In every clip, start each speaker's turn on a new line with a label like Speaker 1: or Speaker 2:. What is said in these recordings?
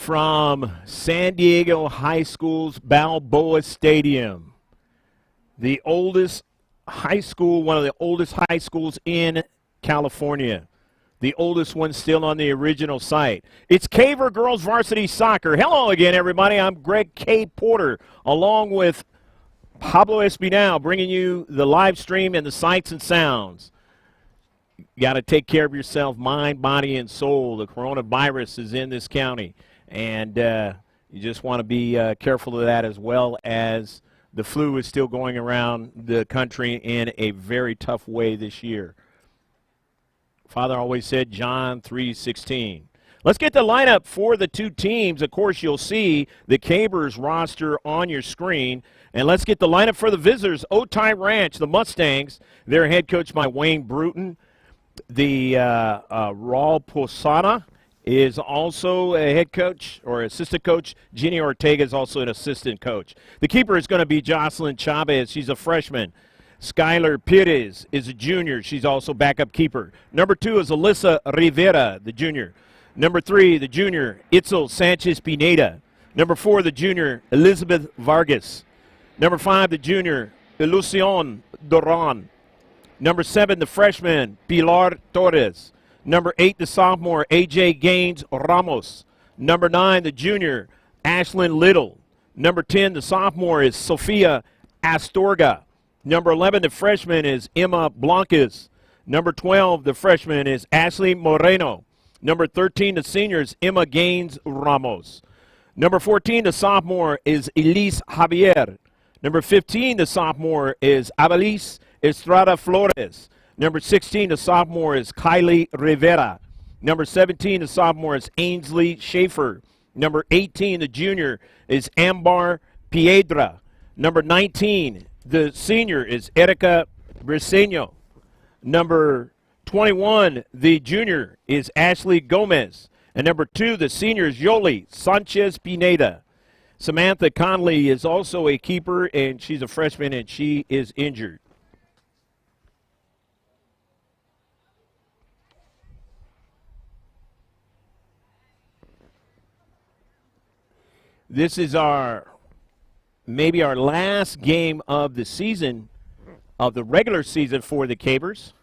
Speaker 1: from San Diego High School's Balboa Stadium. The oldest high school, one of the oldest high schools in California. The oldest one still on the original site. It's Caver Girls Varsity Soccer. Hello again, everybody. I'm Greg K. Porter, along with Pablo Espinal, bringing you the live stream and the sights and sounds. You got to take care of yourself, mind, body, and soul. The coronavirus is in this county, and you just want to be careful of that, as well as the flu is still going around the country in a very tough way this year. Father always said John 3:16. Let's get the lineup for the two teams. Of course, you'll see the Cabers roster on your screen. And let's get the lineup for the visitors. OTAY Ranch, the Mustangs. They're head coached by Wayne Bruton. The Raul Posada is also a head coach or assistant coach. Ginny Ortega is also an assistant coach. The keeper is going to be Jocelyn Chavez. She's a freshman. Skylar Pires is a junior. She's also backup keeper. Number 2 is Alyssa Rivera, the junior. Number 3, the junior, Itzel Sanchez Pineda. Number 4, the junior, Elizabeth Vargas. Number 5, the junior, Ilusion Doran. Number 7, the freshman, Pilar Torres. Number 8, the sophomore, A.J. Gaines Ramos. Number 9, the junior, Ashlyn Little. Number 10, the sophomore, is Sofia Astorga. Number 11, the freshman, is Emma Blancas. Number 12, the freshman, is Ashley Moreno. Number 13, the senior, is Emma Gaines Ramos. Number 14, the sophomore, is Elise Javier. Number 15, the sophomore, is Avalis Estrada Flores. Number 16, the sophomore, is Kylie Rivera. Number 17, the sophomore, is Ainsley Schaefer. Number 18, the junior, is Ambar Piedra. Number 19, the senior, is Erica Briseño. Number 21, the junior, is Ashley Gomez. And number 2, the senior, is Yoli Sanchez Pineda. Samantha Conley is also a keeper, and she's a freshman, and she is injured. This is maybe our last game of the season, of the regular season for the Cabers.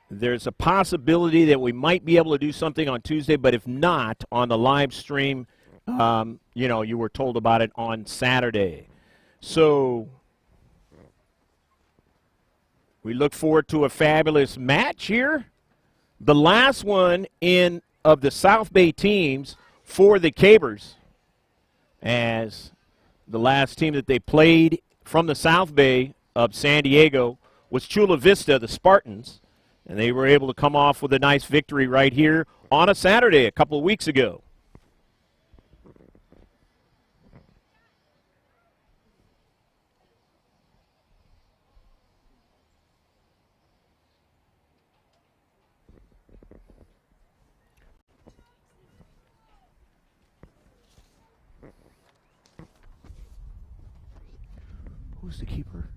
Speaker 1: There's a possibility that we might be able to do something on Tuesday, but if not, on the live stream, you were told about it on Saturday. So we look forward to a fabulous match here. The last one of the South Bay teams for the Cabers, as the last team that they played from the South Bay of San Diego was Chula Vista, the Spartans, and they were able to come off with a nice victory right here on a Saturday a couple of weeks ago. Who's the keeper?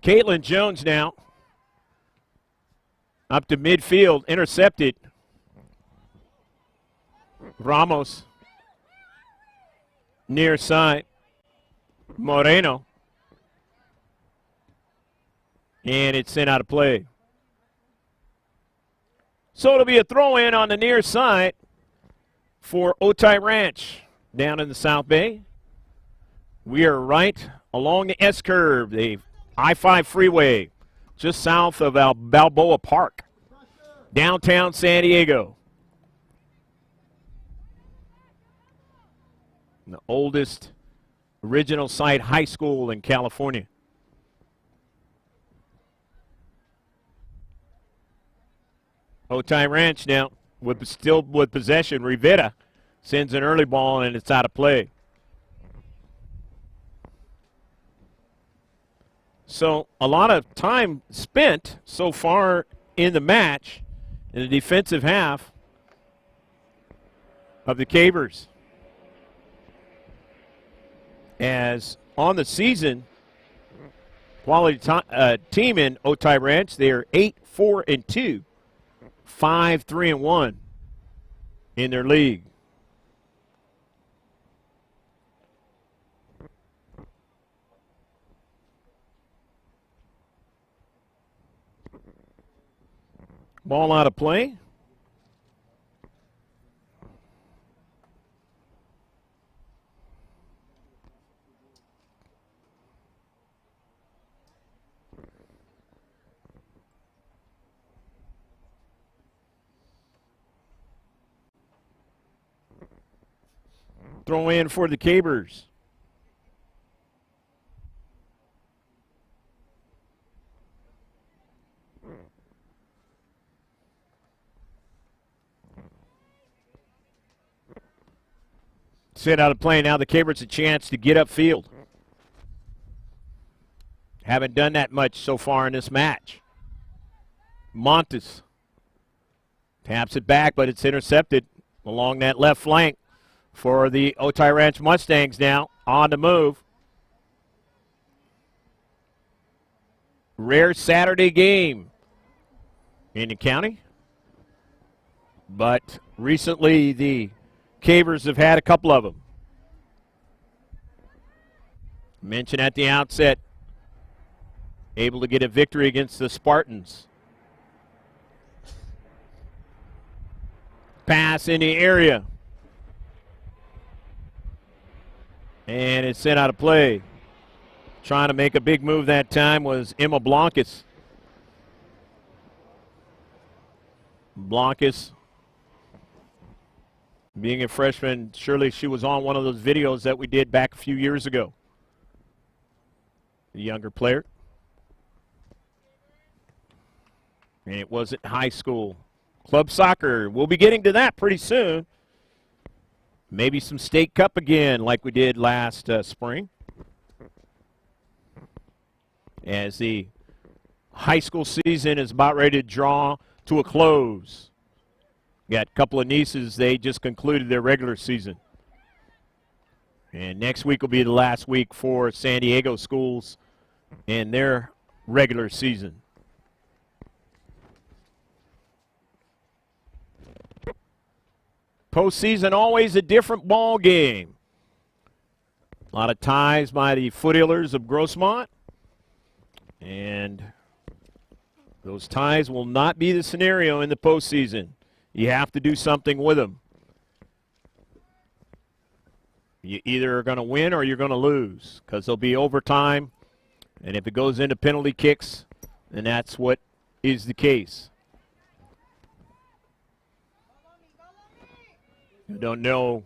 Speaker 1: Caitlin Jones now. Up to midfield, intercepted. Ramos. Near side. Moreno. And it's sent out of play. So it'll be a throw-in on the near side for OTAY Ranch down in the South Bay. We are right along the S-curve, the I-5 freeway, just south of Balboa Park, downtown San Diego. The oldest original site high school in California. OTAY Ranch now, still with possession. Rivera sends an early ball, and it's out of play. So a lot of time spent so far in the match in the defensive half of the Cavers. As on the season, quality team in OTAY Ranch, they are 8-4-2. 5-3-1 in their league. Ball out of play. Throw in for the Cavers. Set out of play. Now the Cavers a chance to get upfield. Haven't done that much so far in this match. Montes taps it back, but it's intercepted along that left flank for the OTAY Ranch Mustangs now on the move. Rare Saturday game in the county, but recently the Cavers have had a couple of them. Mentioned at the outset, able to get a victory against the Spartans. Pass in the area. And it's sent out of play. Trying to make a big move that time was Emma Blancas. Blancas, being a freshman, surely she was on one of those videos that we did back a few years ago. The younger player. And it wasn't high school. Club soccer, we'll be getting to that pretty soon. Maybe some state cup again like we did last spring. As the high school season is about ready to draw to a close. Got a couple of nieces, they just concluded their regular season. And next week will be the last week for San Diego schools in their regular season. Postseason, always a different ball game. A lot of ties by the Foothillers of Grossmont. And those ties will not be the scenario in the postseason. You have to do something with them. You either are going to win or you're going to lose, because there'll be overtime. And if it goes into penalty kicks, then that's what is the case. You don't know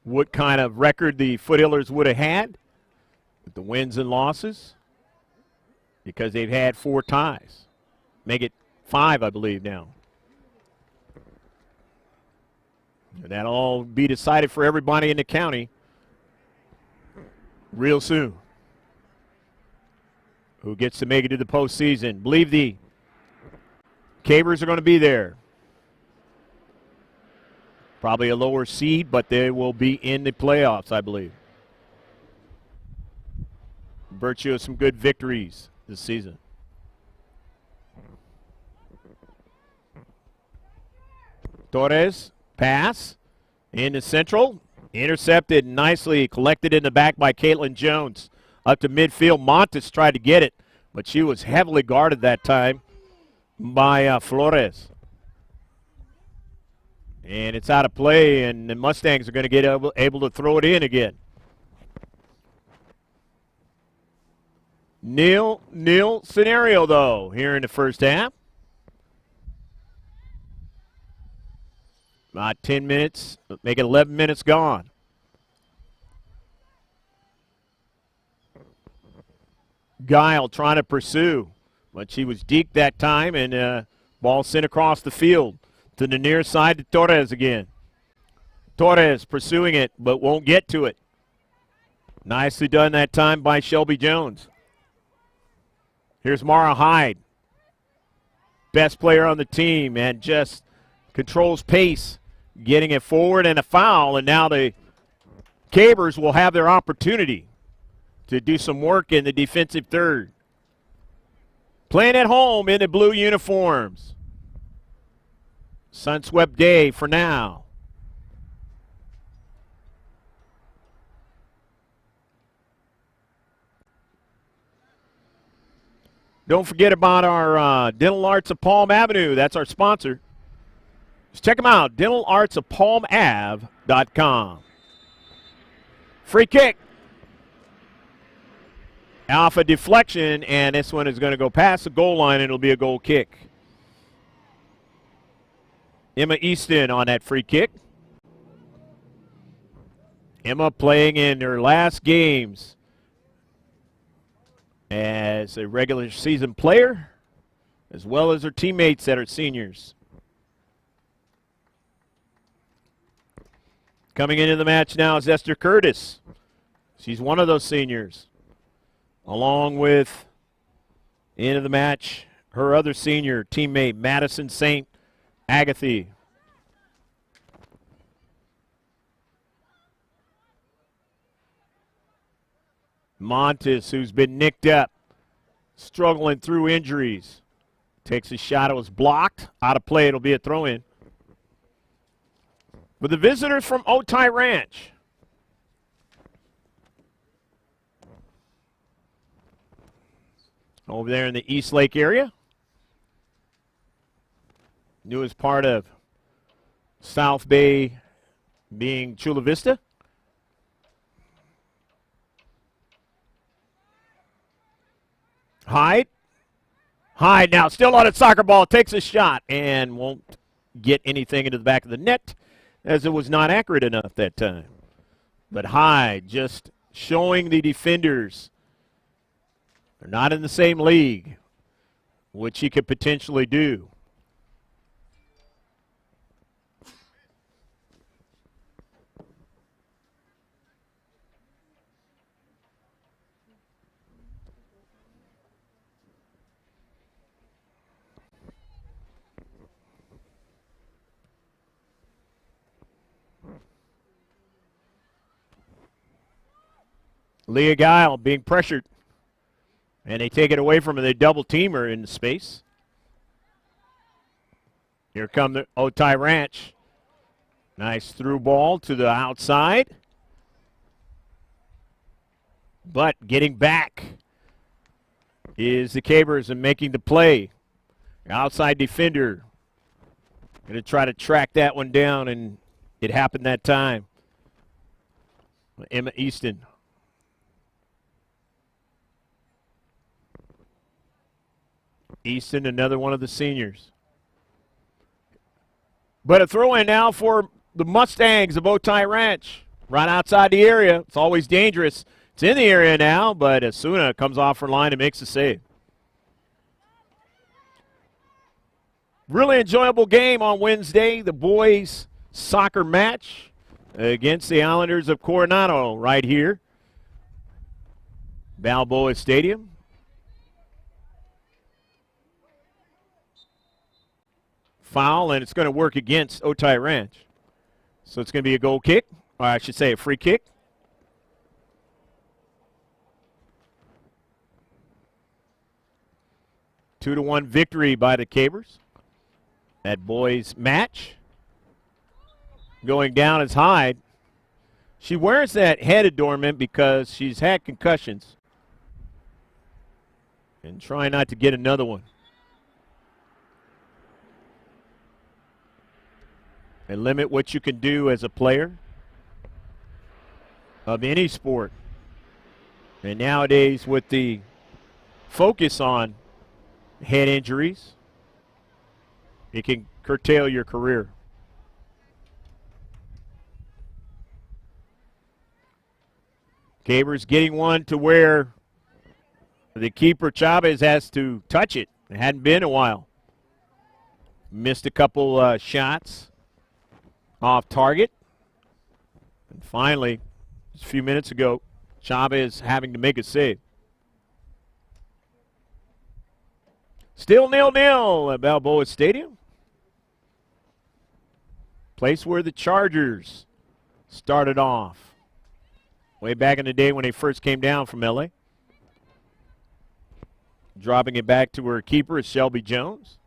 Speaker 1: what kind of record the Foothillers would have had with the wins and losses, because they've had 4 ties. Make it 5, I believe, now. And that'll all be decided for everybody in the county real soon. Who gets to make it to the postseason? Believe the Cavers are going to be there. Probably a lower seed, but they will be in the playoffs, I believe. Virtue of some good victories this season. Torres, pass into central, intercepted nicely, collected in the back by Caitlin Jones. Up to midfield, Montes tried to get it, but she was heavily guarded that time by Flores. And it's out of play, and the Mustangs are going to get able to throw it in again. Nil scenario, though, here in the first half. About 10 minutes, make it 11 minutes gone. Guile trying to pursue, but she was deked that time, and ball sent across the field to the near side to Torres again. Torres pursuing it, but won't get to it. Nicely done that time by Shelby Jones. Here's Mara Hyde, best player on the team, and just controls pace, getting it forward, and a foul, and now the Cabers will have their opportunity to do some work in the defensive third. Playing at home in the blue uniforms. Sunswept day for now. Don't forget about our Dental Arts of Palm Avenue. That's our sponsor. Just check them out, dentalartsofpalmave.com. Free kick. Alpha deflection, and this one is going to go past the goal line, and it'll be a goal kick. Emma Easton on that free kick. Emma playing in her last games as a regular season player, as well as her teammates that are seniors. Coming into the match now is Esther Curtis. She's one of those seniors. Along with, into the match, her other senior teammate, Madison St. Agatha. Montes, who's been nicked up, struggling through injuries. Takes a shot, it was blocked. Out of play, it'll be a throw-in. With the visitors from OTAY Ranch. Over there in the East Lake area. Newest part of South Bay being Chula Vista. Hyde now still on it, soccer ball, takes a shot and won't get anything into the back of the net as it was not accurate enough that time. But Hyde just showing the defenders they're not in the same league, which he could potentially do. Leah Guile being pressured. And they take it away from her. They double team her in the space. Here come the OTAY Ranch. Nice through ball to the outside. But getting back is the Cabers and making the play. Outside defender. Going to try to track that one down, and it happened that time. Emma Easton. Easton, another one of the seniors. But a throw-in now for the Mustangs of OTAY Ranch. Right outside the area. It's always dangerous. It's in the area now, but Asuna comes off her line and makes a save. Really enjoyable game on Wednesday. The boys' soccer match against the Islanders of Coronado right here. Balboa Stadium. Foul, and it's going to work against OTAY Ranch. So it's going to be a goal kick, or I should say a free kick. 2-1 victory by the Cabers. That boys match. Going down is Hyde. She wears that head adornment because she's had concussions. And trying not to get another one. And limit what you can do as a player of any sport. And nowadays with the focus on head injuries, it can curtail your career. Cabers getting one to where the keeper Chavez has to touch it. It hadn't been a while. Missed a couple shots off target. And finally, just a few minutes ago, Chavez having to make a save. Still 0-0 at Balboa Stadium. Place where the Chargers started off way back in the day when they first came down from L.A. Dropping it back to her keeper is Shelby Jones.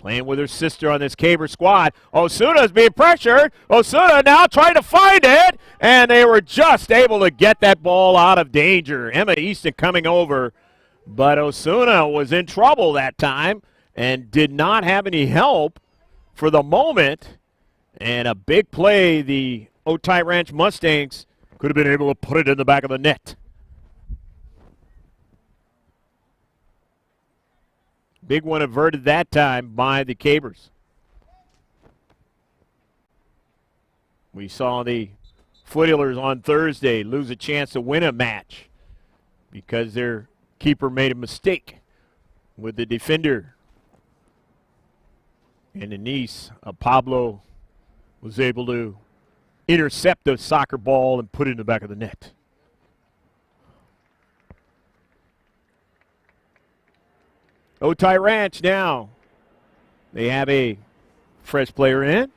Speaker 1: Playing with her sister on this Caber squad. Osuna's being pressured. Osuna now trying to find it. And they were just able to get that ball out of danger. Emma Easton coming over. But Osuna was in trouble that time and did not have any help for the moment. And a big play, the OTAY Ranch Mustangs could have been able to put it in the back of the net. Big one averted that time by the Cabers. We saw the Foothillers on Thursday lose a chance to win a match because their keeper made a mistake with the defender. And the niece of Pablo was able to intercept the soccer ball and put it in the back of the net. OTAY Ranch now. They have a fresh player in.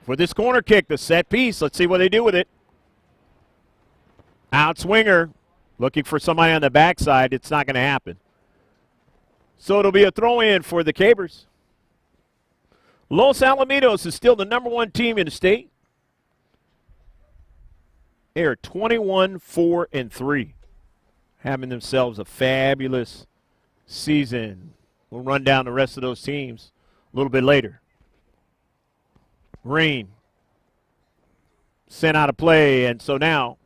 Speaker 1: For this corner kick, the set piece. Let's see what they do with it. Outswinger. Looking for somebody on the backside. It's not going to happen. So it'll be a throw-in for the Cabers. Los Alamitos is still the #1 team in the state. They are 21-4-3. Having themselves a fabulous season. We'll run down the rest of those teams a little bit later. Green sent out of play, and so now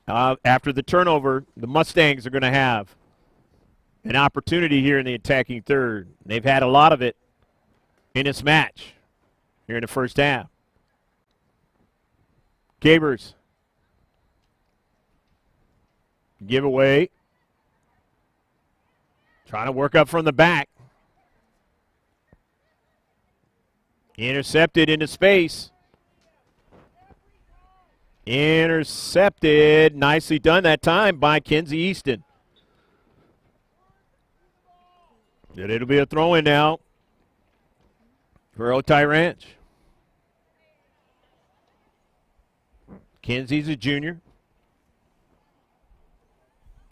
Speaker 1: after the turnover, the Mustangs are going to have an opportunity here in the attacking third. They've had a lot of it in this match here in the first half. Cabers give away. Trying to work up from the back. Intercepted into space. Intercepted. Nicely done that time by Kenzie Easton. And it'll be a throw-in now for OTAY Ranch. Kenzie's a junior.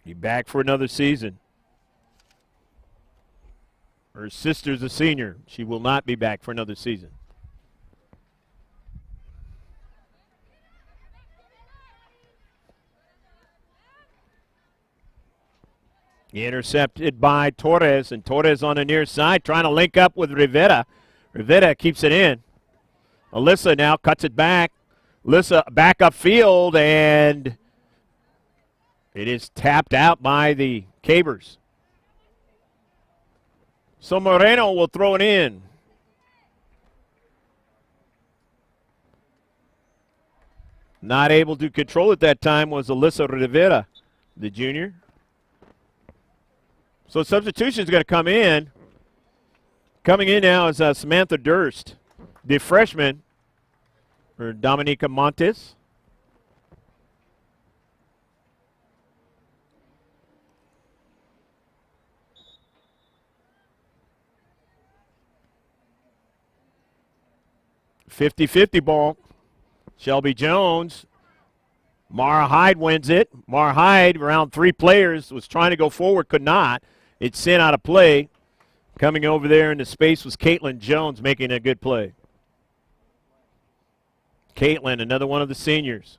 Speaker 1: He's back for another season. Her sister's a senior. She will not be back for another season. Intercepted by Torres, and Torres on the near side trying to link up with Rivera. Rivera keeps it in. Alyssa now cuts it back. Alyssa back upfield, and it is tapped out by the Cabers. So Moreno will throw it in. Not able to control it that time was Alyssa Rivera, the junior. So substitution is going to come in. Coming in now is Samantha Durst, the freshman, for Dominica Montes. .50-50 ball. Shelby Jones Mara Hyde wins it. Mara Hyde, around 3 players, was trying to go forward, could not. It's sent out of play. Coming over there into space was Caitlin Jones making a good play. Caitlin, another one of the seniors.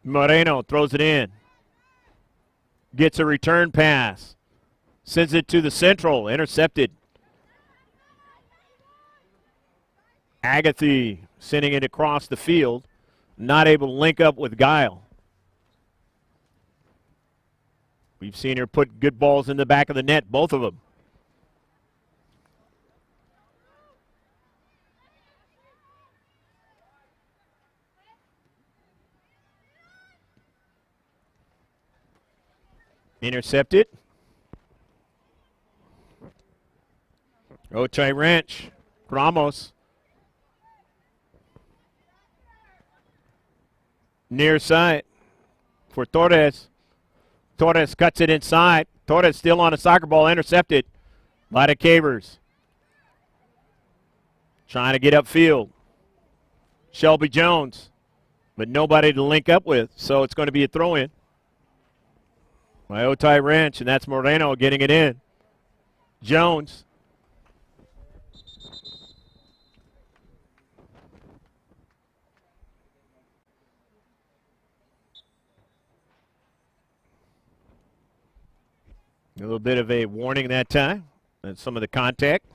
Speaker 1: Moreno throws it in. Gets a return pass. Sends it to the central. Intercepted. Agathy sending it across the field. Not able to link up with Guile. We've seen her put good balls in the back of the net, both of them. Intercepted. OTAY Ranch. Ramos. Near side for Torres. Torres cuts it inside. Torres still on a soccer ball, intercepted by the Cavers. Trying to get upfield. Shelby Jones, but nobody to link up with, so it's going to be a throw-in by OTAY Ranch, and that's Moreno getting it in. Jones. A little bit of a warning that time. And some of the contact.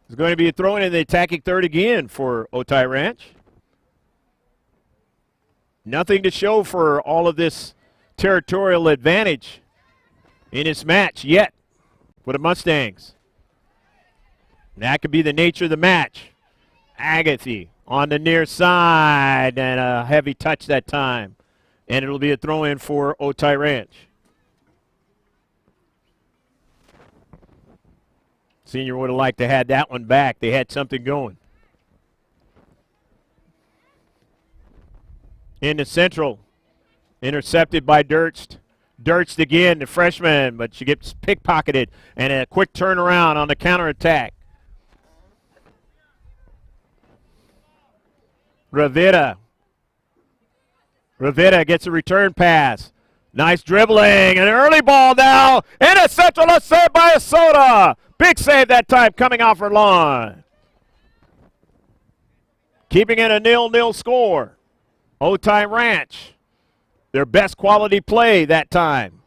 Speaker 1: It's going to be a throw-in in the attacking third again for OTAY Ranch. Nothing to show for all of this territorial advantage in this match yet for the Mustangs. That could be the nature of the match. Agathy on the near side, and a heavy touch that time. And it'll be a throw-in for OTAY Ranch. Senior would have liked to have that one back. They had something going. In the central. Intercepted by Durst. Durst again, the freshman, but she gets pickpocketed. And a quick turnaround on the counterattack. Rivera. Rivera gets a return pass. Nice dribbling. An early ball now. In the central, let's save by a soda. Big save that time coming off her line. Keeping it a 0-0 score. OTAY Ranch. Their best quality play that time.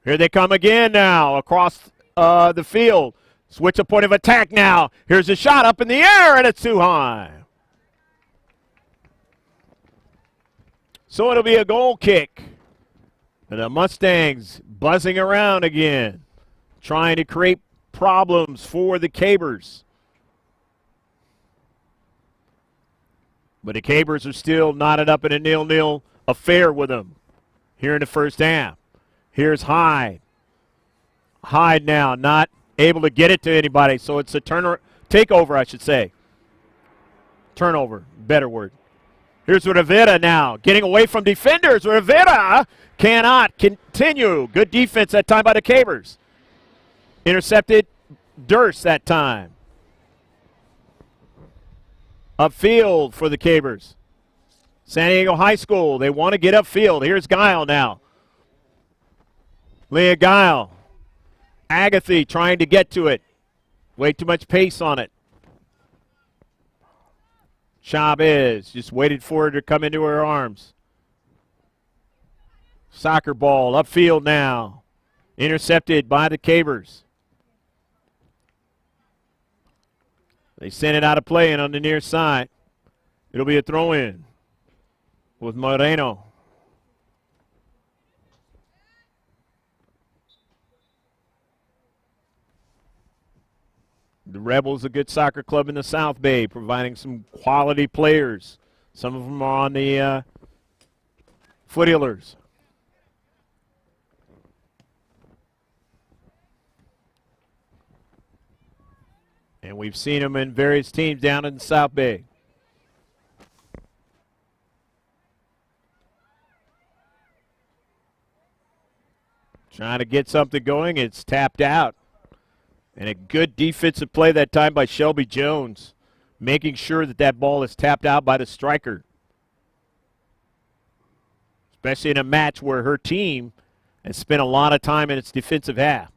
Speaker 1: Here they come again now across the field. Switch a point of attack now. Here's a shot up in the air, and it's too high. So it'll be a goal kick. And the Mustangs buzzing around again, trying to create problems for the Cabers. But the Cabers are still knotted up in a 0-0 affair with them here in the first half. Here's Hyde. Hyde now not able to get it to anybody, so it's a takeover, I should say. Turnover, better word. Here's Rivera now, getting away from defenders. Rivera cannot continue. Good defense that time by the Cabers. Intercepted Durst that time. Upfield for the Cabers. San Diego High School, they want to get upfield. Here's Guile now. Leah Guile. Agathy trying to get to it. Way too much pace on it. Chavez just waited for her to come into her arms. Soccer ball upfield now. Intercepted by the Cabers. They send it out of play and on the near side. It'll be a throw-in with Moreno. The Rebels, a good soccer club in the South Bay, providing some quality players. Some of them are on the Foothillers. And we've seen them in various teams down in the South Bay. Trying to get something going. It's tapped out. And a good defensive play that time by Shelby Jones, making sure that that ball is tapped out by the striker. Especially in a match where her team has spent a lot of time in its defensive half.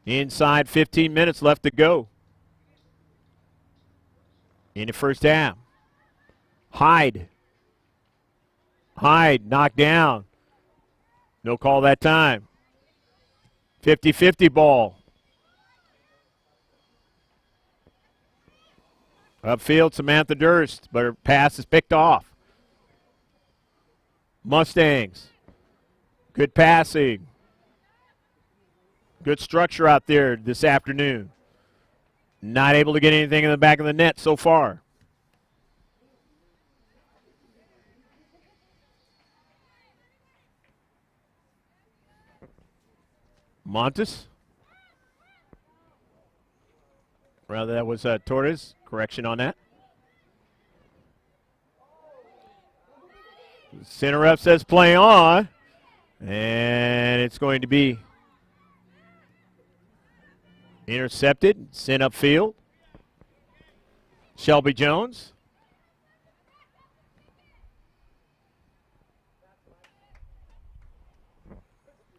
Speaker 1: Inside 15 minutes left to go in the first half. Hyde knocked down. No call that time. 50-50 ball. Upfield, Samantha Durst, but her pass is picked off. Mustangs. Good passing. Good structure out there this afternoon. Not able to get anything in the back of the net so far. Montes. Rather, that was Torres. Correction on that. Center ref says play on. And it's going to be intercepted. Sent upfield. Shelby Jones.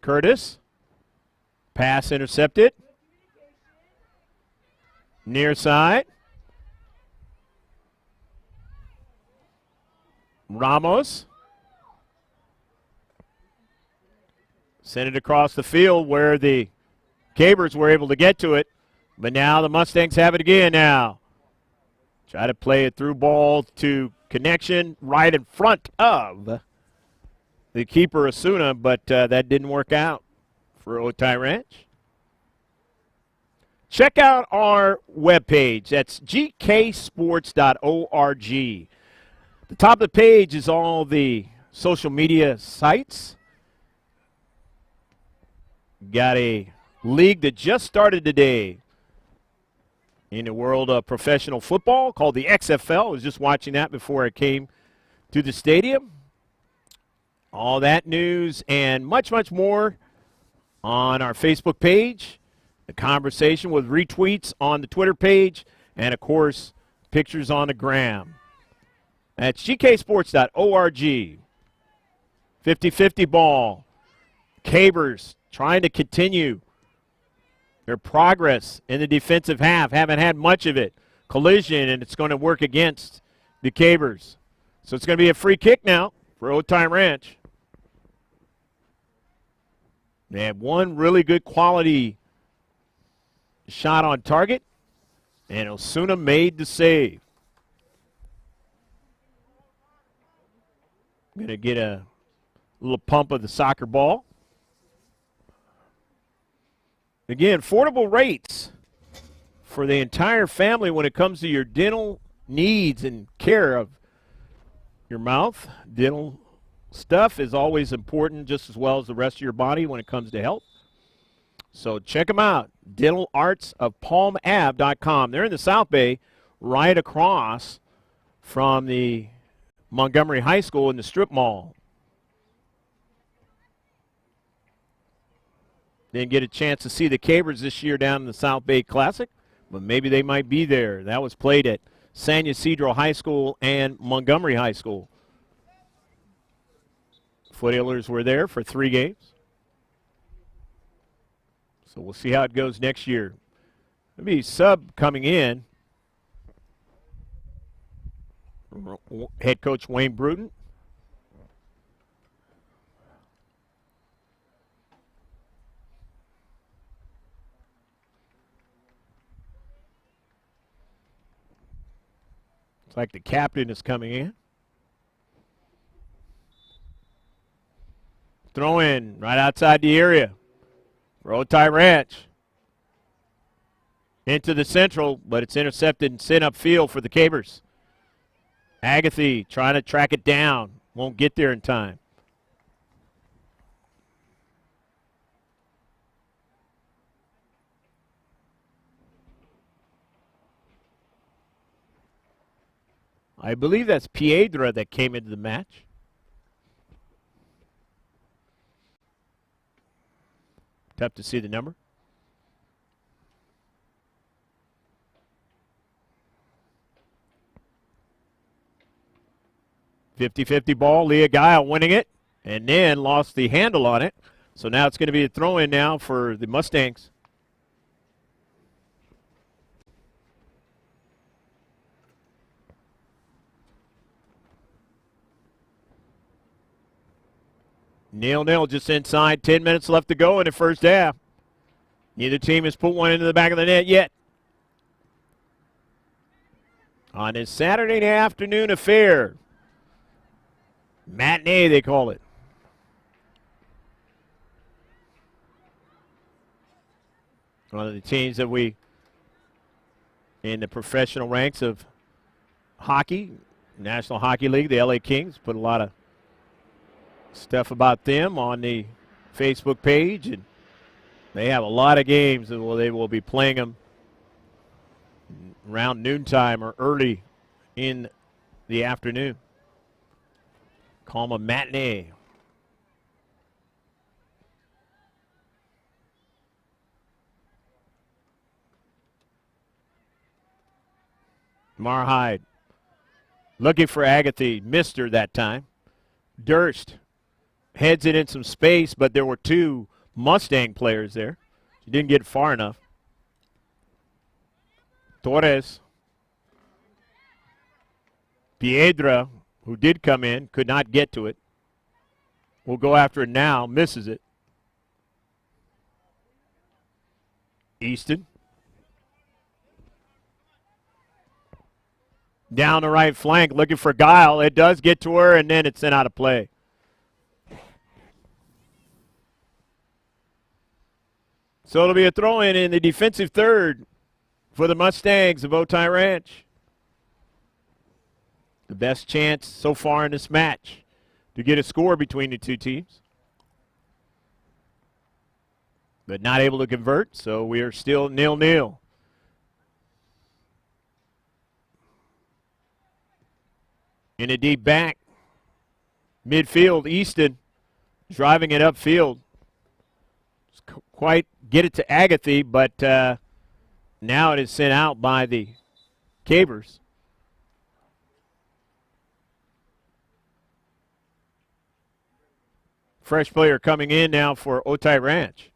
Speaker 1: Curtis. Pass intercepted. Near side. Ramos. Sent it across the field where the Cabers were able to get to it. But now the Mustangs have it again now. Try to play it through ball to connection right in front of the keeper, Asuna, but that didn't work out for OTAY Ranch. Check out our webpage. That's gksports.org. The top of the page is all the social media sites. Got a league that just started today in the world of professional football called the XFL. I was just watching that before I came to the stadium. All that news and much, much more on our Facebook page. The conversation with retweets on the Twitter page. And, of course, pictures on the gram. That's gksports.org. 50-50 ball. Cabers trying to continue their progress in the defensive half. Haven't had much of it. Collision, and it's going to work against the Cabers. So it's going to be a free kick now for OTAY Ranch. They had one really good quality shot on target, and Osuna made the save. Going to get a little pump of the soccer ball. Again, affordable rates for the entire family when it comes to your dental needs and care of your mouth. Dental stuff is always important just as well as the rest of your body when it comes to health. So check them out, dentalartsofpalmave.com. They're in the South Bay, right across from the Montgomery High School in the strip mall. Didn't get a chance to see the Cabers this year down in the South Bay Classic, but maybe they might be there. That was played at San Ysidro High School and Montgomery High School. Foothillers were there for 3 games. So we'll see how it goes next year. There'll be a sub coming in. Head coach Wayne Bruton. It's like the captain is coming in. Throw in right outside the area for OTAY Ranch. Into the central, but it's intercepted and sent upfield for the Cabers. Agathy trying to track it down. Won't get there in time. I believe that's Piedra that came into the match. Tough to see the number. .50 ball. Leah Guile winning it, and then lost the handle on it. So now it's going to be a throw-in now for the Mustangs. Nil-nil just inside. 10 minutes left to go in the first half. Neither team has put one into the back of the net yet. On this Saturday afternoon affair. Matinee, they call it. One of the teams that we, in the professional ranks of hockey, National Hockey League, the LA Kings, put a lot of stuff about them on the Facebook page, and they have a lot of games, and they will be playing them around noontime or early in the afternoon. Call them a matinee. Marhyde looking for Agatha, missed her that time. Durst heads it in some space, but there were two Mustang players there. She didn't get far enough. Torres. Piedra, who did come in, could not get to it. Will go after it now, misses it. Easton. Down the right flank, looking for Guile. It does get to her, and then it's sent out of play. So it'll be a throw-in in the defensive third for the Mustangs of OTAY Ranch. The best chance so far in this match to get a score between the two teams. But not able to convert, so we are still 0-0. In a deep back, midfield, Easton driving it upfield. Quite get it to Agatha, but now it is sent out by the Cabers. Fresh player coming in now for OTAY Ranch.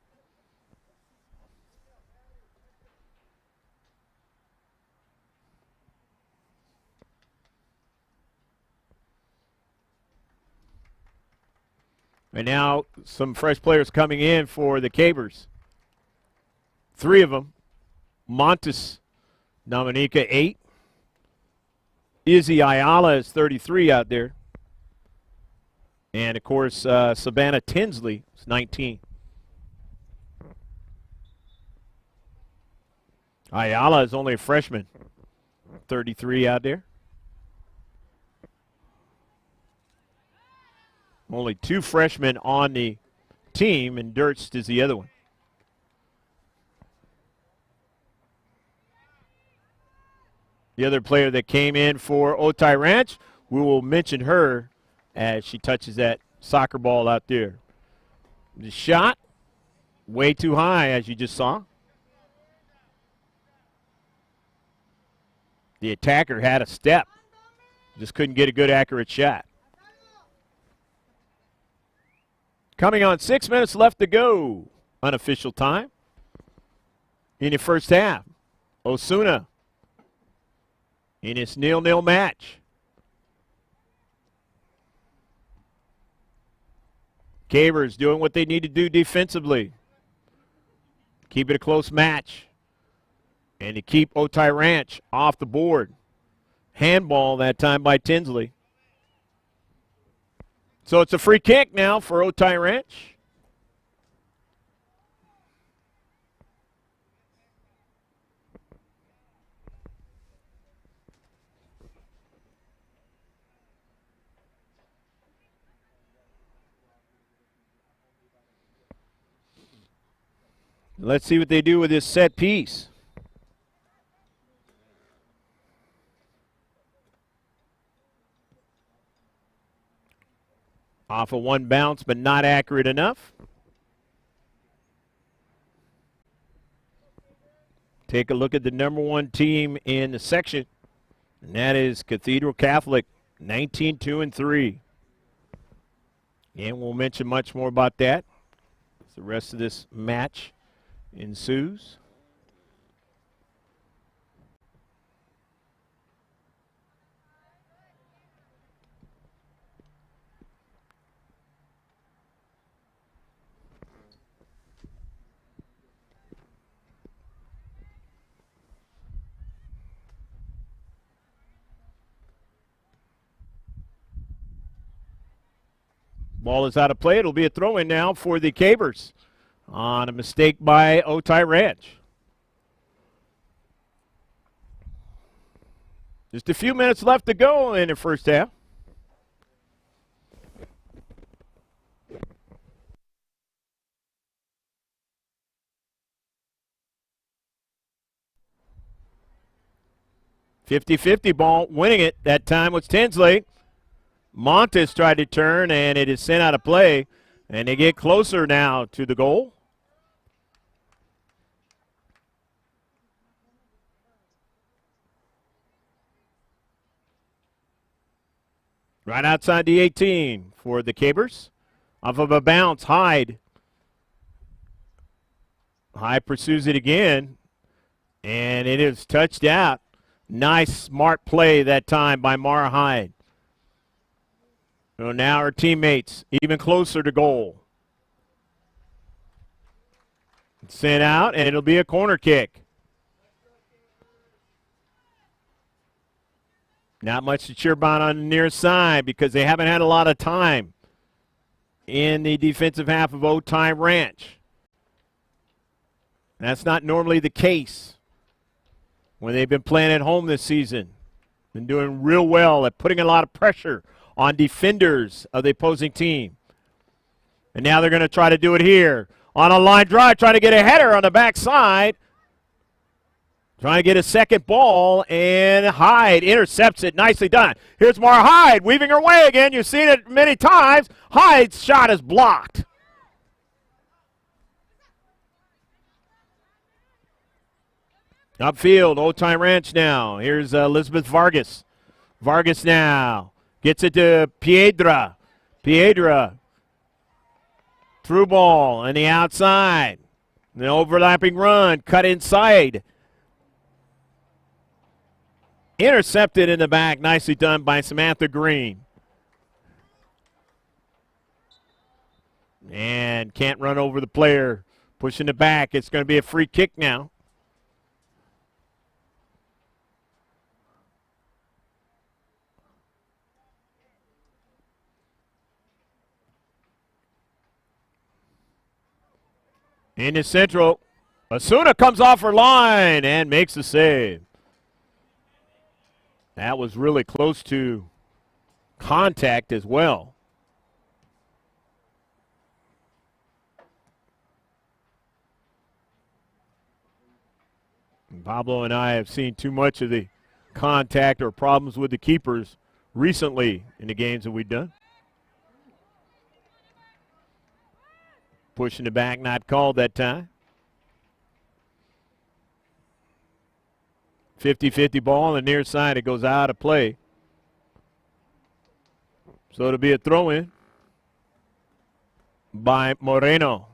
Speaker 1: And now some fresh players coming in for the Cabers. Three of them. Montes Dominica, 8. Izzy Ayala is 33 out there. And, of course, Savannah Tinsley is 19. Ayala is only a freshman. 33 out there. Only 2 freshmen on the team, and Durst is the other one. The other player that came in for OTAY Ranch, we will mention her as she touches that soccer ball out there. The shot, way too high, as you just saw. The attacker had a step, just couldn't get a good, accurate shot. Coming on 6 minutes left to go. Unofficial time in the first half. Osuna in its 0-0 match. Cabers doing what they need to do defensively. Keep it a close match. And to keep OTAY Ranch off the board. Handball that time by Tinsley. So it's a free kick now for OTAY Ranch. Let's see what they do with this set piece. Off of one bounce, but not accurate enough. take a look at the #1 team in the section, and that is Cathedral Catholic, 19-2-3. And we'll mention much more about that as the rest of this match ensues. Ball is out of play. It'll be a throw-in now for the Cabers on a mistake by OTAY Ranch. Just a few minutes left to go in the first half. .50-50 ball, winning it that time was Tinsley. Montes tried to turn, and it is sent out of play. And they get closer now to the goal. Right outside the 18 for the Cabers. Off of a bounce, Hyde. Hyde pursues it again, and it is touched out. Nice, smart play that time by Mara Hyde. So now our teammates even closer to goal. Sent out, and it'll be a corner kick. Not much to cheer about on the near side because they haven't had a lot of time in the defensive half of OTAY Ranch. That's not normally the case when they've been playing at home this season. Been doing real well at putting a lot of pressure on defenders of the opposing team. And now they're going to try to do it here. On a line drive, trying to get a header on the backside. Trying to get a second ball, and Hyde intercepts it. Nicely done. Here's Mara Hyde weaving her way again. You've seen it many times. Hyde's shot is blocked. Upfield, OTAY Ranch now. Here's Elizabeth Vargas. Vargas now gets it to Piedra. Piedra. Through ball on the outside. An overlapping run, cut inside. Intercepted in the back. Nicely done by Samantha Green. And can't run over the player. Pushing it back. It's going to be a free kick now. In the central, Asuna comes off her line and makes the save. That was really close to contact as well. And Pablo and I have seen too much of the contact or problems with the keepers recently in the games that we've done. Pushing it back, not called that time. 50-50 ball on the near side. It goes out of play. So it'll be a throw-in by Moreno.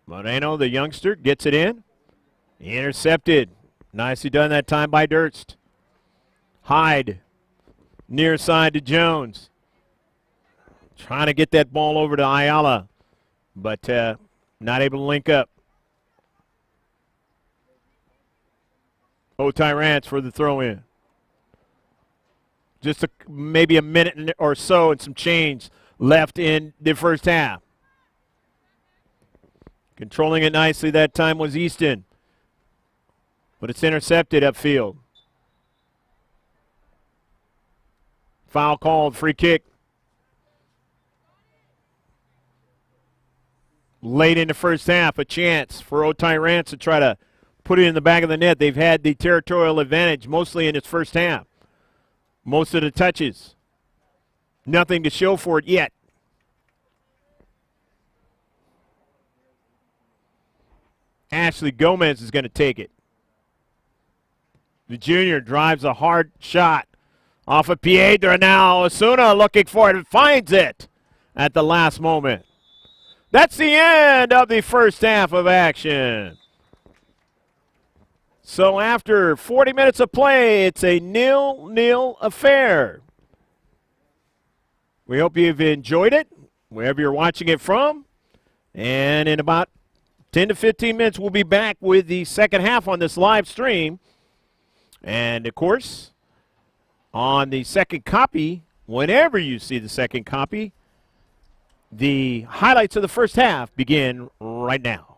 Speaker 1: Moreno, the youngster, gets it in. Intercepted. Nicely done that time by Durst. Hyde, near side to Jones. Trying to get that ball over to Ayala, but not able to link up. OTAY Ranch for the throw-in. Just maybe a minute or so and some change left in the first half. Controlling it nicely that time was Easton, but it's intercepted upfield. Foul called, free kick. Late in the first half, a chance for OTAY Ranch to try to put it in the back of the net. They've had the territorial advantage mostly in its first half. Most of the touches. Nothing to show for it yet. Ashley Gomez is going to take it. The junior drives a hard shot off of Piedra. Now Osuna looking for it and finds it at the last moment. That's the end of the first half of action. So after 40 minutes of play, it's a 0-0 affair. We hope you've enjoyed it, wherever you're watching it from. And in about 10 to 15 minutes, we'll be back with the second half on this live stream. And, of course, on the second copy, whenever you see the second copy, the highlights of the first half begin right now.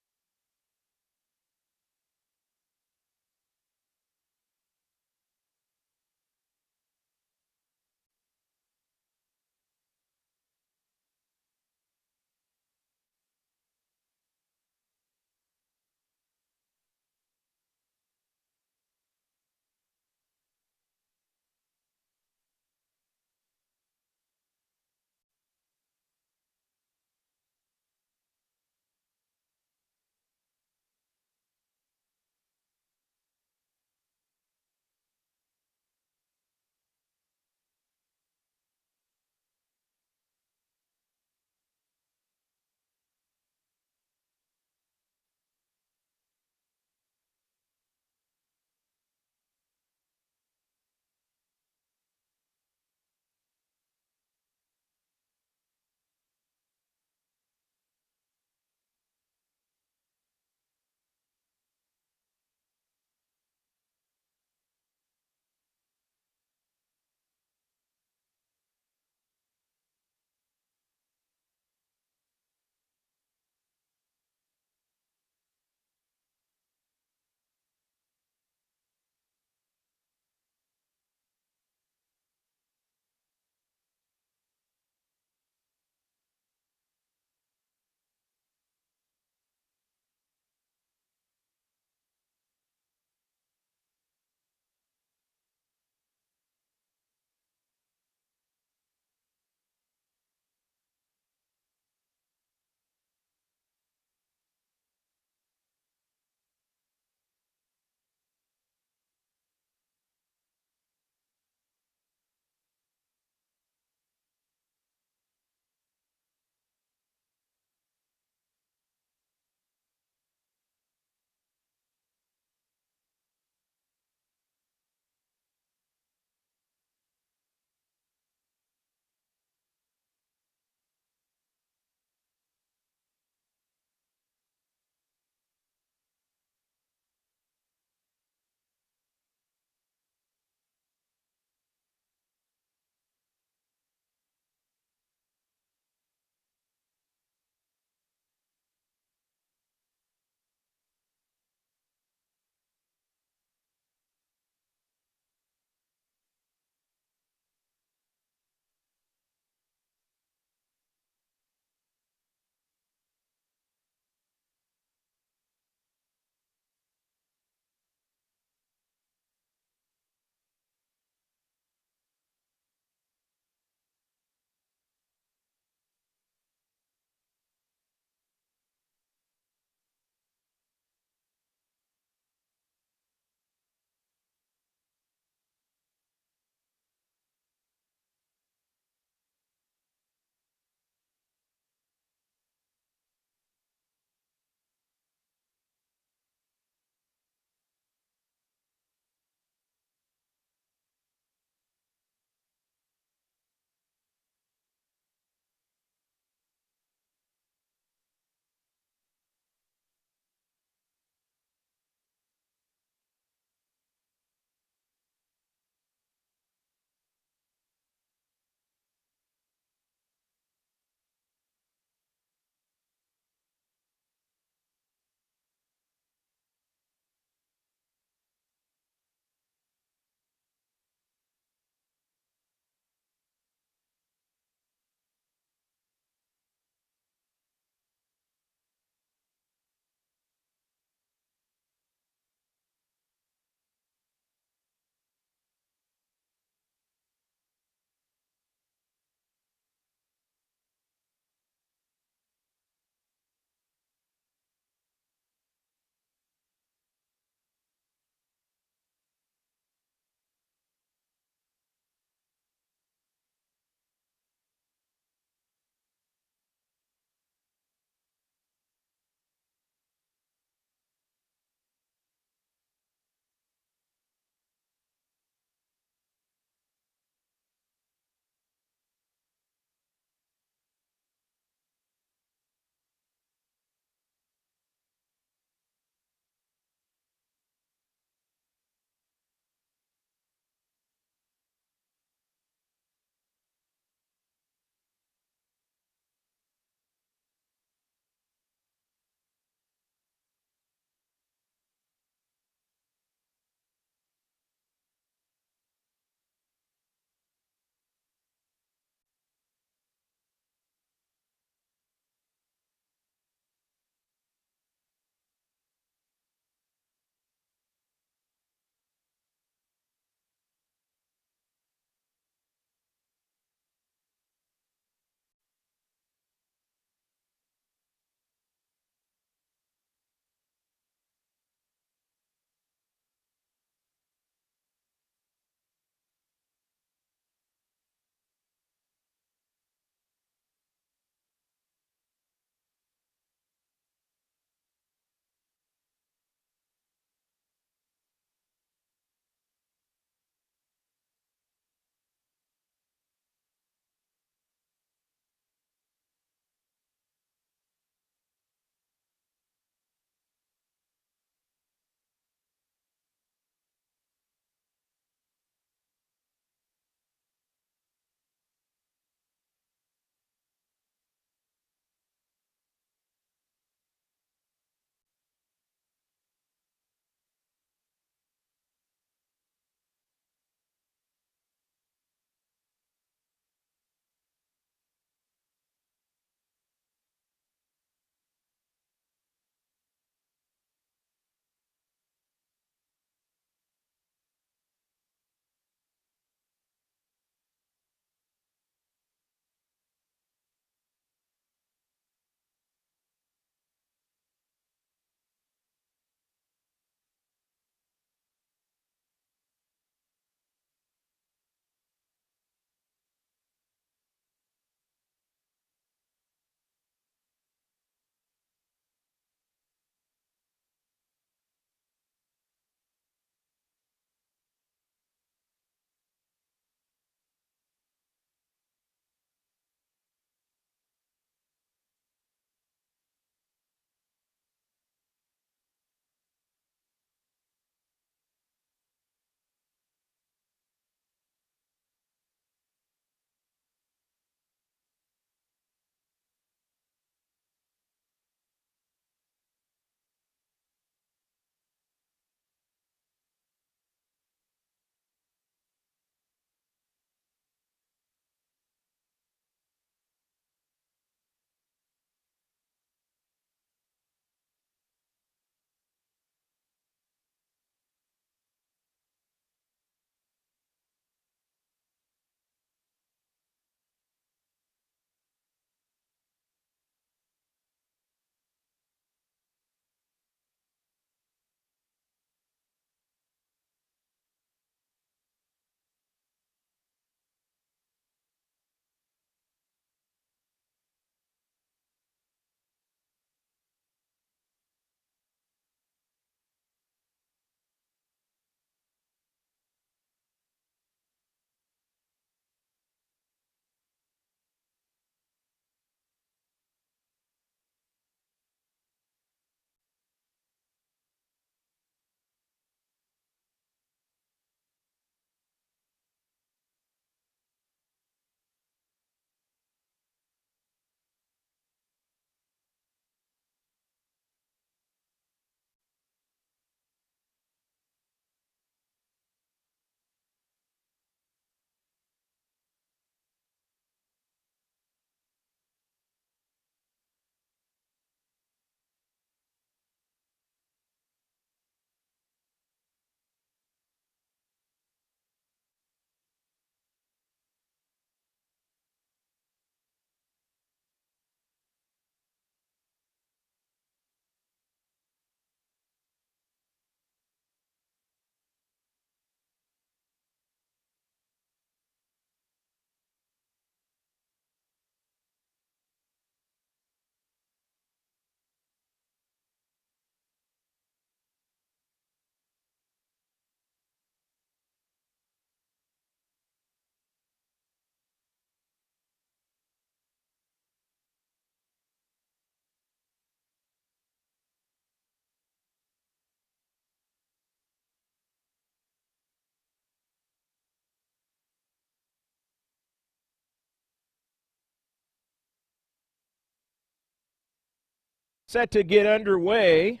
Speaker 1: Set to get underway,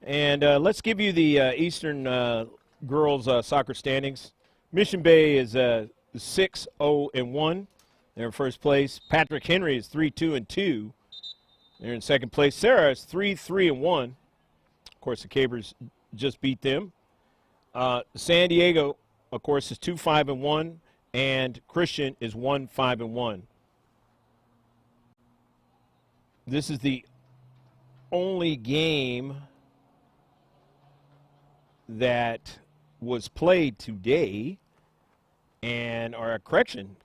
Speaker 1: and let's give you the Eastern girls soccer standings. Mission Bay is 6-0-1. They're in first place. Patrick Henry is 3-2-2. They're in second place. Sarah is 3-3-1. Of course, the Cabers just beat them. San Diego, of course, is 2-5-1, and Christian is 1-5-1. This is the only game that was played today, and our correction,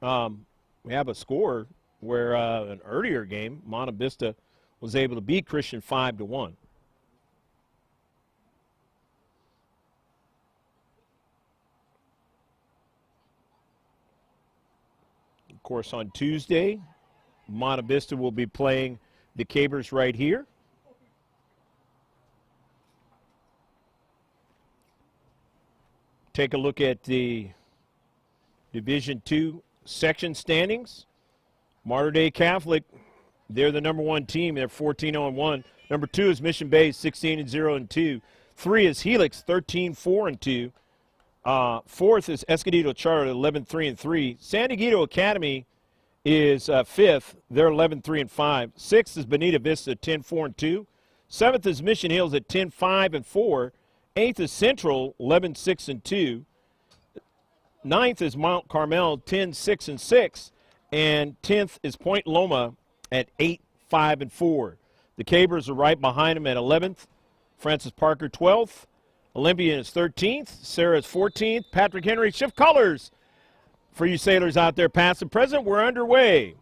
Speaker 1: we have a score where an earlier game, Monte Vista was able to beat Christian 5-1. Of course, on Tuesday, Monte Vista will be playing the Cabers right here. Take a look at the Division II section standings. Mater Dei Catholic, they're the number one team. They're 14-0-1. Number 2 is Mission Bay, 16-0-2. 3 is Helix, 13-4-2. Fourth is Escondido Charter, 11-3-3. San Diego Academy is fifth. They're 11-3-5. Sixth is Bonita Vista, 10-4-2. Seventh is Mission Hills at 10-5-4. Eighth is Central, 11-6-2. Ninth is Mount Carmel, 10-6-6. And 10th is Point Loma at 8-5-4. The Cabers are right behind them at 11th. Francis Parker, 12th. Olympian is 13th. Sarah is 14th. Patrick Henry, shift colors. For you sailors out there, past and present, we're underway.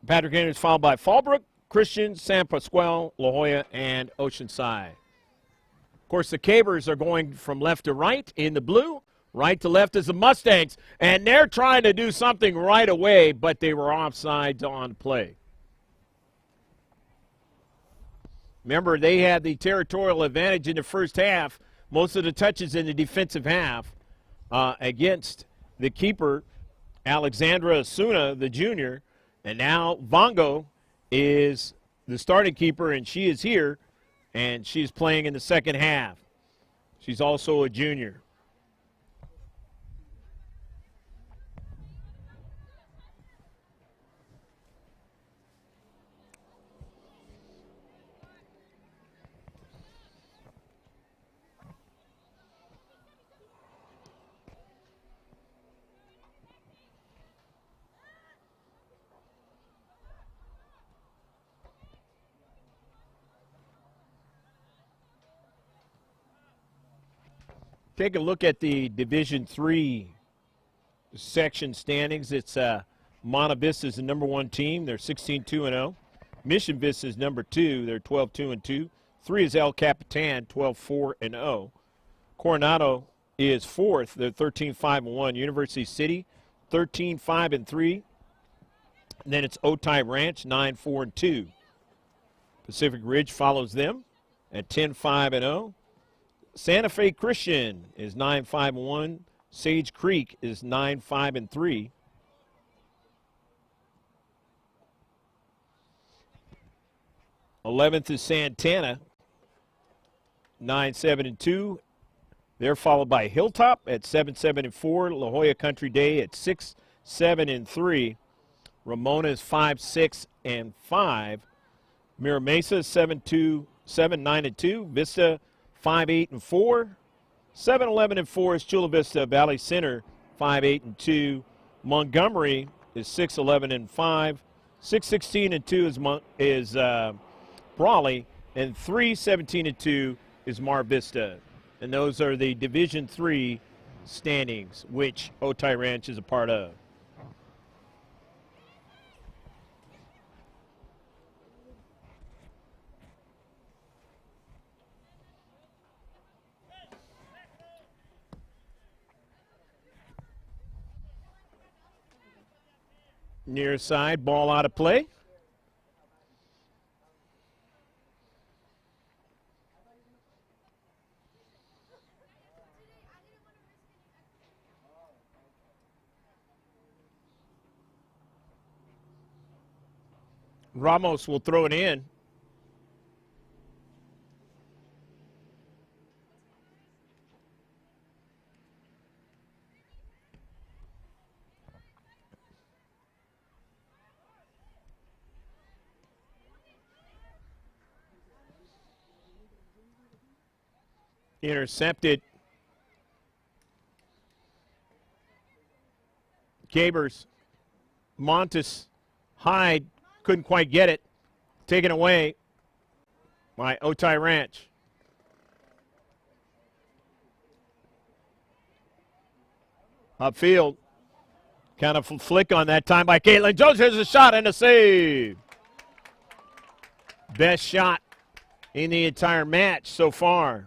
Speaker 1: Patrick Henry is followed by Fallbrook, Christian, San Pasqual, La Jolla, and Oceanside. Of course, the Cabers are going from left to right in the blue. Right to left is the Mustangs. And they're trying to do something right away, but they were offsides on play. Remember, they had the territorial advantage in the first half. Most of the touches in the defensive half against the keeper, Alexandra Asuna, the junior. And now Vongo is the starting keeper, and she is here, and she's playing in the second half. She's also a junior. Take a look at the Division III section standings. It's Monte Vista is the number one team. They're 16-2-0. Mission Vista is number 2. They're 12-2-2. 3 is El Capitan, 12-4-0. Coronado is 4th. They're 13-5-1. University City, 13-5-3. And then it's OTAY Ranch, 9-4-2. Pacific Ridge follows them at 10-5-0. Santa Fe Christian is 9-5-1. Sage Creek is 9-5-3. Eleventh is Santana, 9-7-2. They're followed by Hilltop at 7-7-4. La Jolla Country Day at 6-7-3. Ramona is 5-6-5. Mira Mesa 7-9-2. Vista 5-8-4. 7-11-4 is Chula Vista. Valley Center 5-8-2. Montgomery is 6-11-5. 6-16-2 is Brawley, and 3-17-2 is Mar Vista. And those are the Division III standings, which OTAY Ranch is a part of. Near side, ball out of play. Ramos will throw it in. Intercepted. Gabers, Montes, Hyde, couldn't quite get it. Taken away by OTAY Ranch. Upfield, kind of flick on that time by Caitlin Jones. Here's a shot and a save. Best shot in the entire match so far.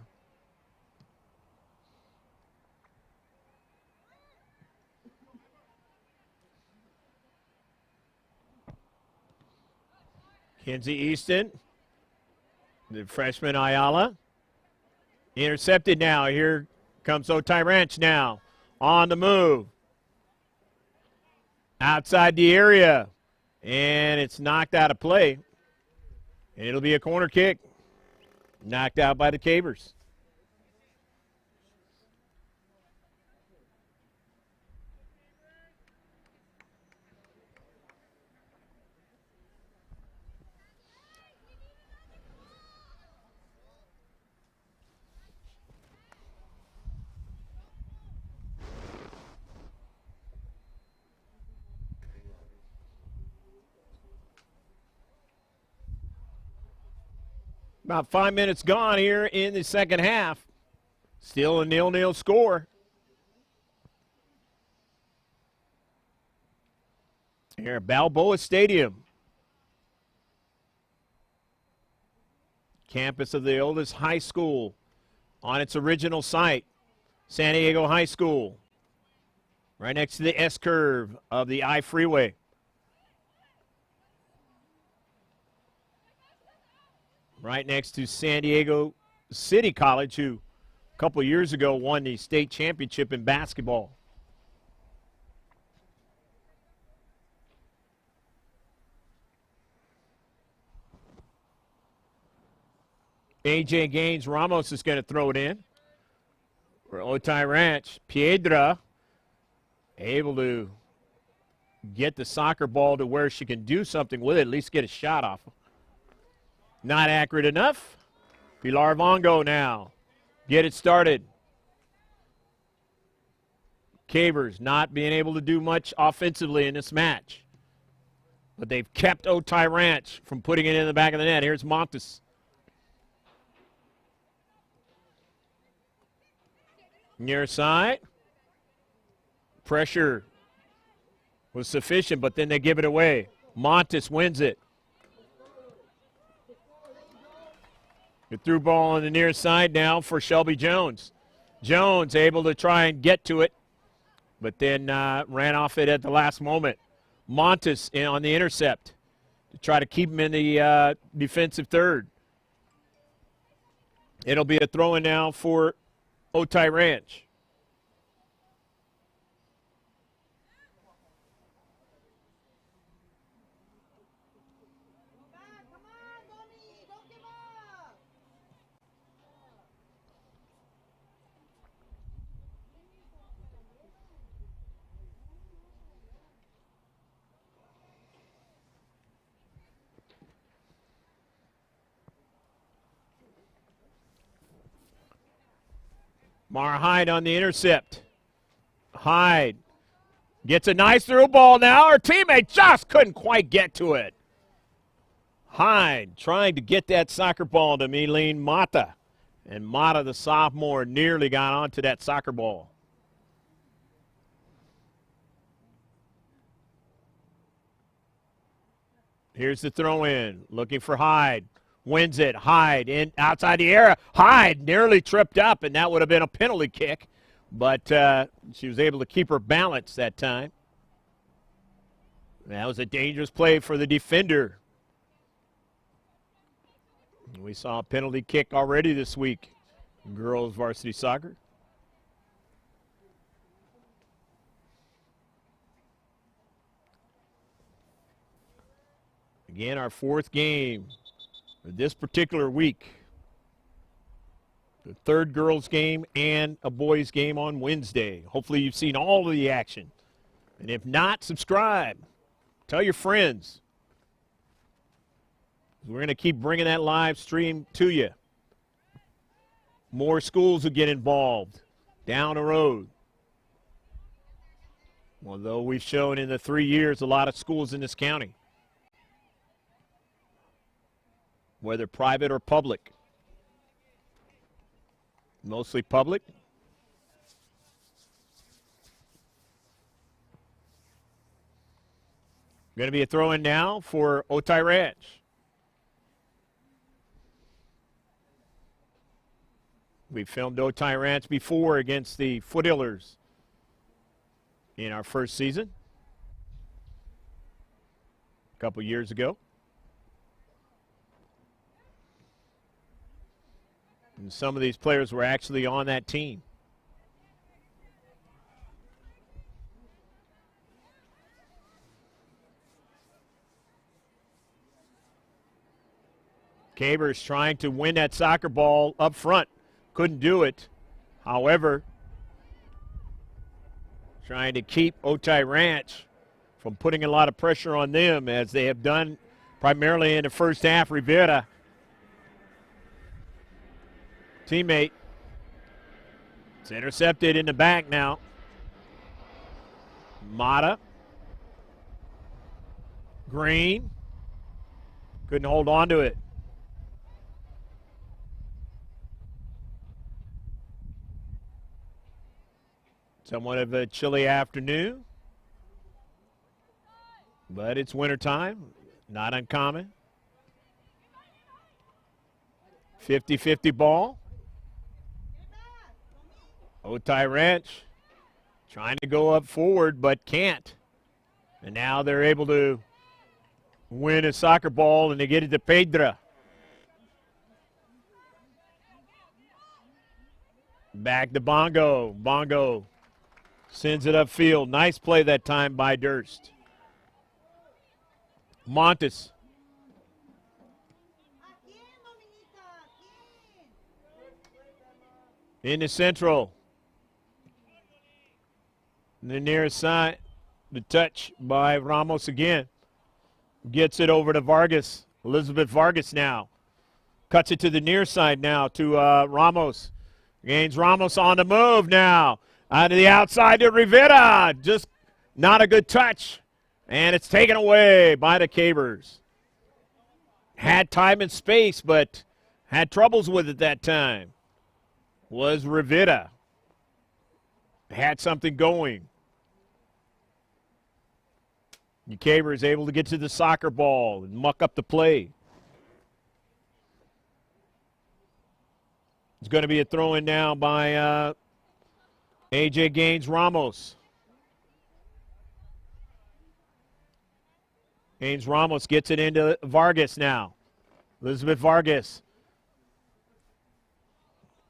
Speaker 1: Kenzie Easton, the freshman Ayala. Intercepted now. Here comes OTAY Ranch now. On the move. Outside the area. And it's knocked out of play. And it'll be a corner kick. Knocked out by the Cabers. About 5 minutes gone here in the second half. Still a 0-0 score. Here at Balboa Stadium. Campus of the oldest high school on its original site, San Diego High School. Right next to the S-curve of the I-freeway. Right next to San Diego City College, who a couple years ago won the state championship in basketball. A.J. Gaines Ramos is going to throw it in for OTAY Ranch. Piedra able to get the soccer ball to where she can do something with it, at least get a shot off. Not accurate enough. Pilar Vongo now. Get it started. Cabers not being able to do much offensively in this match. But they've kept OTAY Ranch from putting it in the back of the net. Here's Montes. Near side. Pressure was sufficient, but then they give it away. Montes wins it. The through ball on the near side now for Shelby Jones. Jones able to try and get to it, but then ran off it at the last moment. Montes on the intercept to try to keep him in the defensive third. It'll be a throw-in now for OTAY Ranch. Mara Hyde on the intercept. Hyde gets a nice through ball now. Her teammate just couldn't quite get to it. Hyde trying to get that soccer ball to Milene Mata. And Mata, the sophomore, nearly got onto that soccer ball. Here's the throw in. Looking for Hyde. Wins it. Hyde in outside the area. Hyde nearly tripped up, and that would have been a penalty kick. But she was able to keep her balance that time. That was a dangerous play for the defender. We saw a penalty kick already this week in girls varsity soccer. Again, our fourth game for this particular week. The third girls game and a boys game on Wednesday. Hopefully you've seen all of the action. And if not, subscribe. Tell your friends. We're going to keep bringing that live stream to you. More schools will get involved down the road. Although we've shown in the 3 years a lot of schools in this county, whether private or public. Mostly public. Going to be a throw-in now for OTAY Ranch. We filmed OTAY Ranch before against the Foothillers in our first season a couple years ago. And some of these players were actually on that team. Cabers trying to win that soccer ball up front. Couldn't do it. However, trying to keep OTAY Ranch from putting a lot of pressure on them as they have done primarily in the first half. Rivera, teammate, it's intercepted in the back now. Mata, Green, couldn't hold on to it. Somewhat of a chilly afternoon, but it's wintertime, not uncommon. 50-50 ball. OTAY Ranch trying to go up forward but can't. And now they're able to win a soccer ball and they get it to Pedra. Back to Bongo. Bongo sends it upfield. Nice play that time by Durst. Montes. In the central. The nearest side. The touch by Ramos again. Gets it over to Vargas. Elizabeth Vargas now. Cuts it to the near side now to Ramos. Gains Ramos on the move now. Out of the outside to Rivera. Just not a good touch. And it's taken away by the Cabers. Had time and space, but had troubles with it that time. Was Rivera. Had something going. The Cabers able to get to the soccer ball and muck up the play. It's going to be a throw-in now by A.J. Gaines Ramos. Gaines Ramos gets it into Vargas now. Elizabeth Vargas.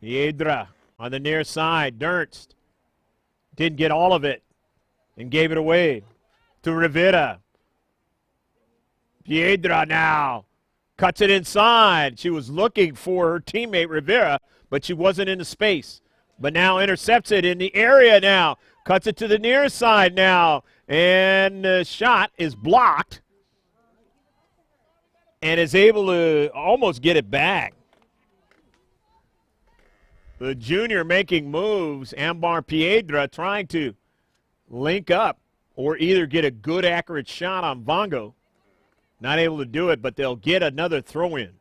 Speaker 1: Piedra on the near side. Durst didn't get all of it and gave it away to Rivera. Piedra now cuts it inside. She was looking for her teammate Rivera, but she wasn't in the space. But now intercepts it in the area now. Cuts it to the near side now. And the shot is blocked. And is able to almost get it back. The junior making moves. Ambar Piedra trying to link up or either get a good accurate shot on Vongo. Not able to do it, but they'll get another throw-in.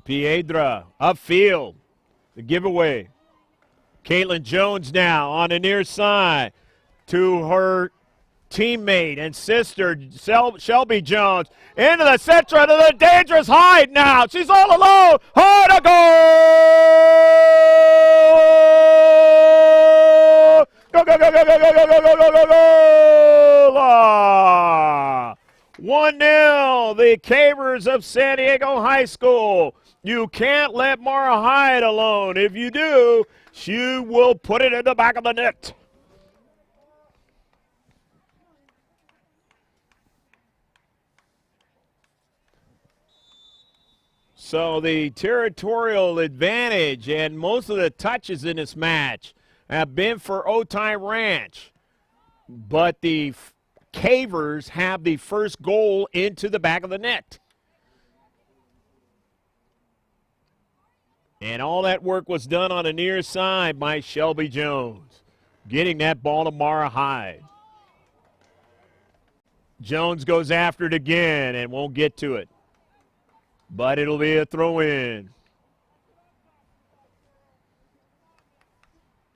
Speaker 1: Piedra upfield. The giveaway. Caitlin Jones now on the near side to her teammate and sister Shelby Jones into the center to the dangerous hide now. She's all alone. Oh, to go! Go, go, go, go, go, go, go, go, go, go, go! 1-0, the Cabers of San Diego High School. You can't let Mara Hyde alone. If you do, she will put it in the back of the net. So the territorial advantage and most of the touches in this match have been for OTAY Ranch. But the Cavers have the first goal into the back of the net. And all that work was done on the near side by Shelby Jones, getting that ball to Mara Hyde. Jones goes after it again and won't get to it. But it'll be a throw-in.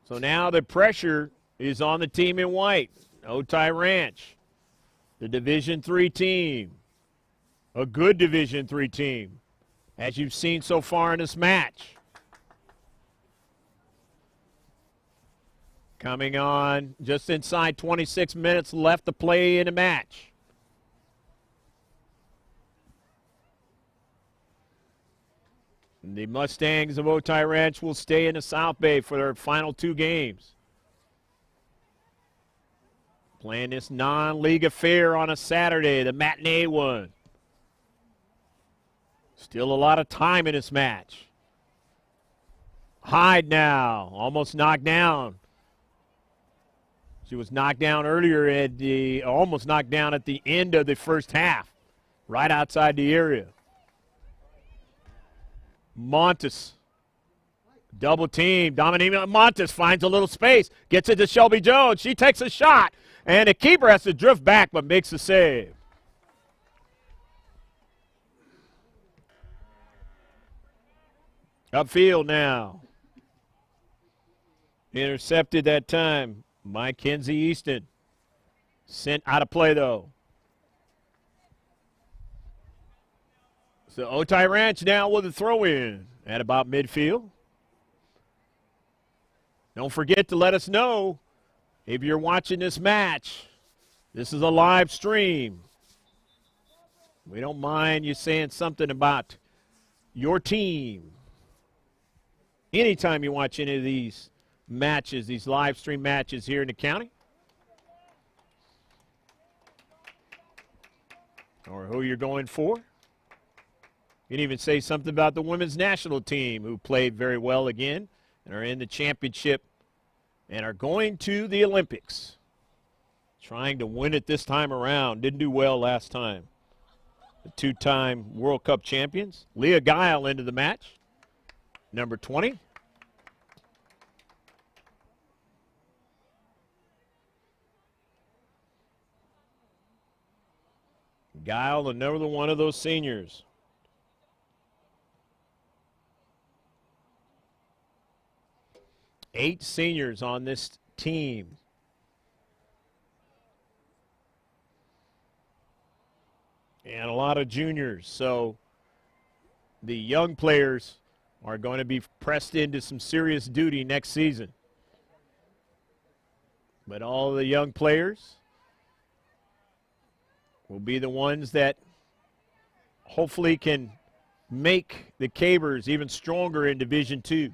Speaker 1: So now the pressure is on the team in white, OTAY Ranch, the Division III team, a good Division III team, as you've seen so far in this match. Coming on just inside 26 minutes left to play in the match. The Mustangs of OTAY Ranch will stay in the South Bay for their final 2 games. Playing this non-league affair on a Saturday, the matinee one. Still a lot of time in this match. Hyde now, almost knocked down. She was knocked down earlier almost knocked down at the end of the first half, right outside the area. Montes, double team. Dominique Montes finds a little space, gets it to Shelby Jones. She takes a shot, and the keeper has to drift back but makes a save. Upfield now. Intercepted that time by Kenzie Easton. Sent out of play, though. So OTAY Ranch now with a throw-in at about midfield. Don't forget to let us know if you're watching this match. This is a live stream. We don't mind you saying something about your team. Anytime you watch any of these matches, these live stream matches here in the county, or who you're going for. You can even say something about the women's national team, who played very well again and are in the championship and are going to the Olympics. Trying to win it this time around. Didn't do well last time. The 2-time World Cup champions. Leah Guile into the match, number 20. Guile, another one of those seniors. Eight seniors on this team. And a lot of juniors. So the young players are going to be pressed into some serious duty next season. But all the young players will be the ones that hopefully can make the Cavers even stronger in Division II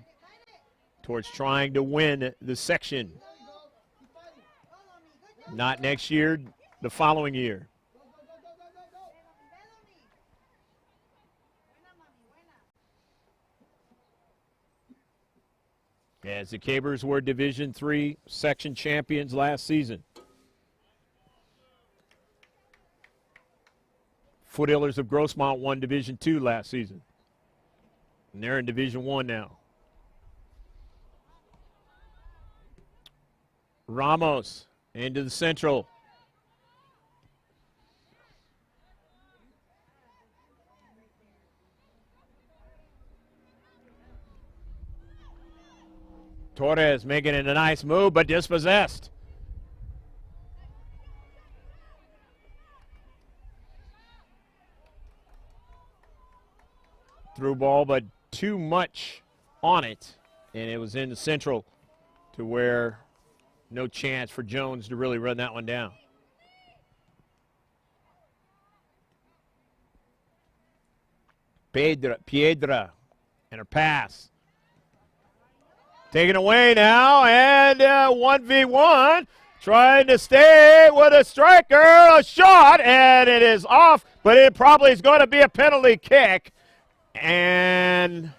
Speaker 1: towards trying to win the section. Not next year, the following year. As the Cavers were Division III section champions last season. Foothillers of Grossmont won Division II last season. And they're in Division I now. Ramos into the central. Torres making it a nice move, but dispossessed. Through ball, but too much on it, and it was in the central to where no chance for Jones to really run that one down. Piedra and her pass. Taken away now, and 1v1. Trying to stay with a striker, a shot, and it is off, but it probably is going to be a penalty kick. And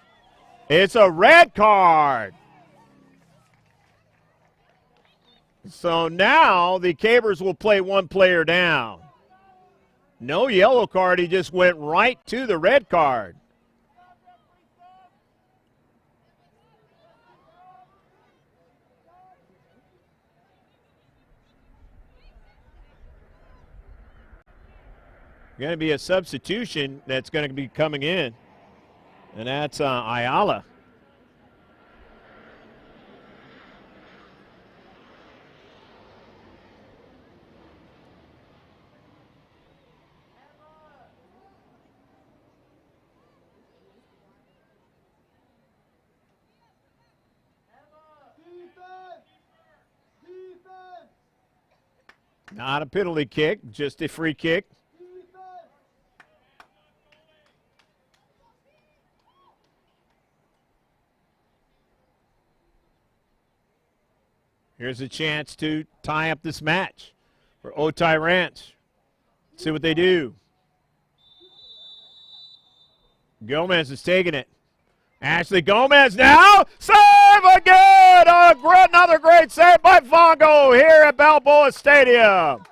Speaker 1: it's a red card. So now the Cabers will play one player down. No yellow card. He just went right to the red card. Going to be a substitution that's going to be coming in, and that's Ayala. Not a penalty kick, just a free kick. Here's a chance to tie up this match for OTAY Ranch. See what they do. Gomez is taking it. Ashley Gomez now. Save again! Another great save by Vongo here at Balboa Stadium.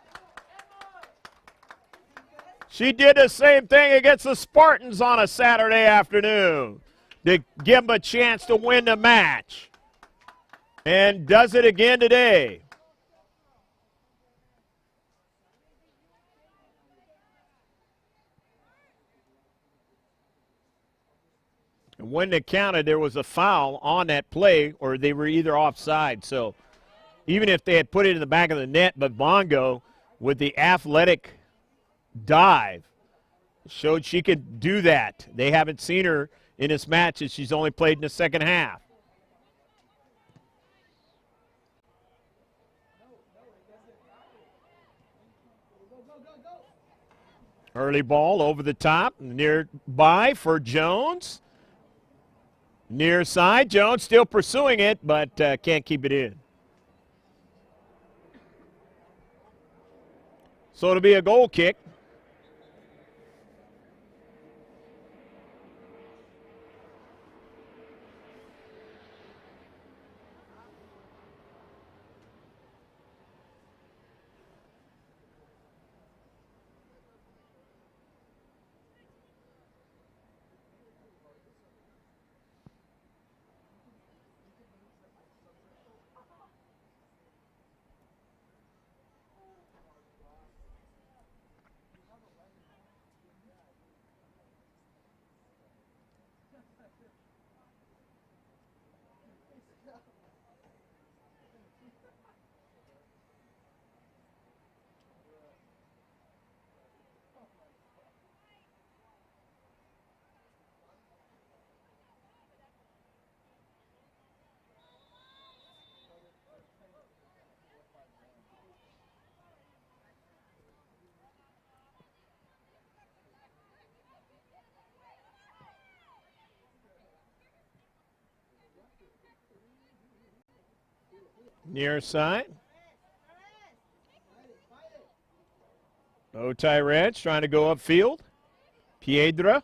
Speaker 1: She did the same thing against the Spartans on a Saturday afternoon to give them a chance to win the match. And does it again today. And when it counted, there was a foul on that play, or they were either offside. So even if they had put it in the back of the net, but Vongo, with the athletic dive, showed she could do that. They haven't seen her in this match, as she's only played in the second half. Early ball over the top, nearby for Jones. Near side, Jones still pursuing it, but can't keep it in. So it'll be a goal kick. Near side. OTAY Ranch trying to go upfield. Piedra.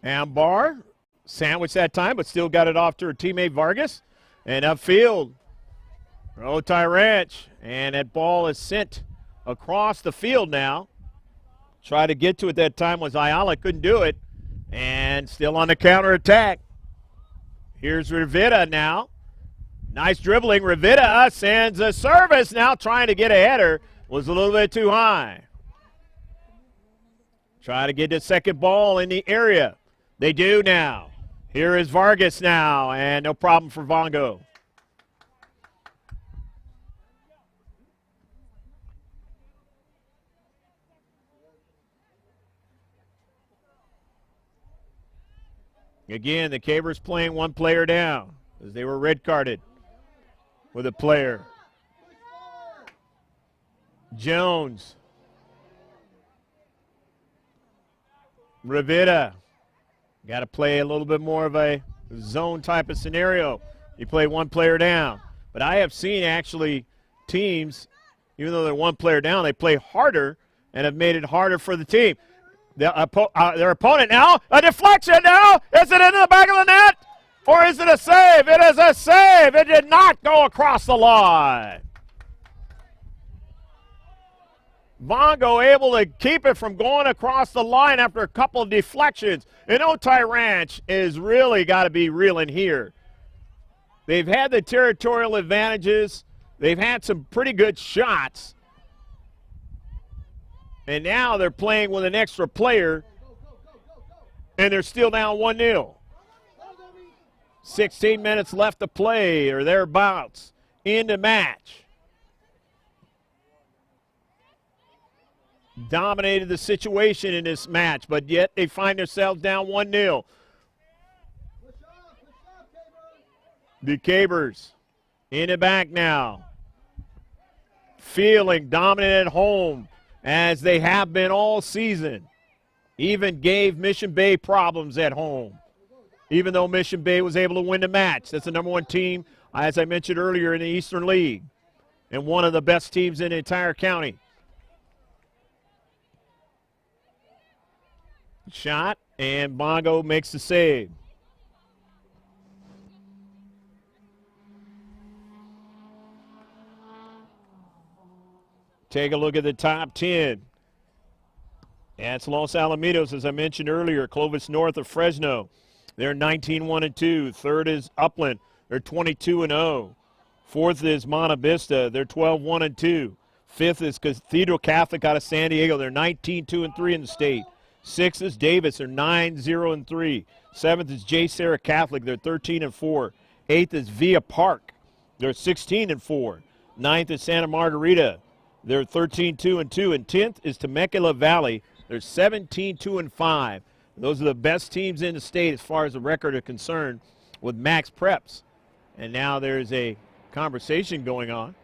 Speaker 1: Ambar. Sandwich that time, but still got it off to her teammate Vargas. And upfield. OTAY Ranch. And that ball is sent across the field now. Tried to get to it that time was Ayala. Couldn't do it. And still on the counterattack. Here's Rivera now. Nice dribbling. Rivera sends a service now, trying to get a header. Was a little bit too high. Try to get the second ball in the area. They do now. Here is Vargas now, and no problem for Vongo. Again, the Cabers playing one player down as they were red carded with a player. Jones. Rivera. Got to play a little bit more of a zone type of scenario. You play one player down. But I have seen actually teams, even though they're one player down, they play harder and have made it harder for the team. their opponent now. A deflection now. Is it into the back of the net? Or is it a save? It is a save. It did not go across the line. Bongo able to keep it from going across the line after a couple of deflections. And OTAY Ranch is really got to be reeling here. They've had the territorial advantages. They've had some pretty good shots. And now they're playing with an extra player, and they're still down 1-0. 16 minutes left to play, or thereabouts, in the match. Dominated the situation in this match, but yet they find themselves down 1-0. The Cabers in the back now. Feeling dominant at home, as they have been all season. Even gave Mission Bay problems at home, even though Mission Bay was able to win the match. That's the #1 team, as I mentioned earlier, in the Eastern League, and one of the best teams in the entire county. Shot, and Bongo makes the save. Take a look at the top 10. That's Los Alamitos, as I mentioned earlier, Clovis North of Fresno. They're 19-1-2. Third is Upland. They're 22-0. Fourth is Monte Vista. They're 12-1-2. Fifth is Cathedral Catholic out of San Diego. They're 19-2-3 in the state. Sixth is Davis. They're 9-0-3. Seventh is J. Sarah Catholic. They're 13-4. Eighth is Villa Park. They're 16-4. Ninth is Santa Margarita. They're 13-2-2. And 10th is Temecula Valley. They're 17-2-5. Those are the best teams in the state as far as the record are concerned with max preps. And now there's a conversation going on,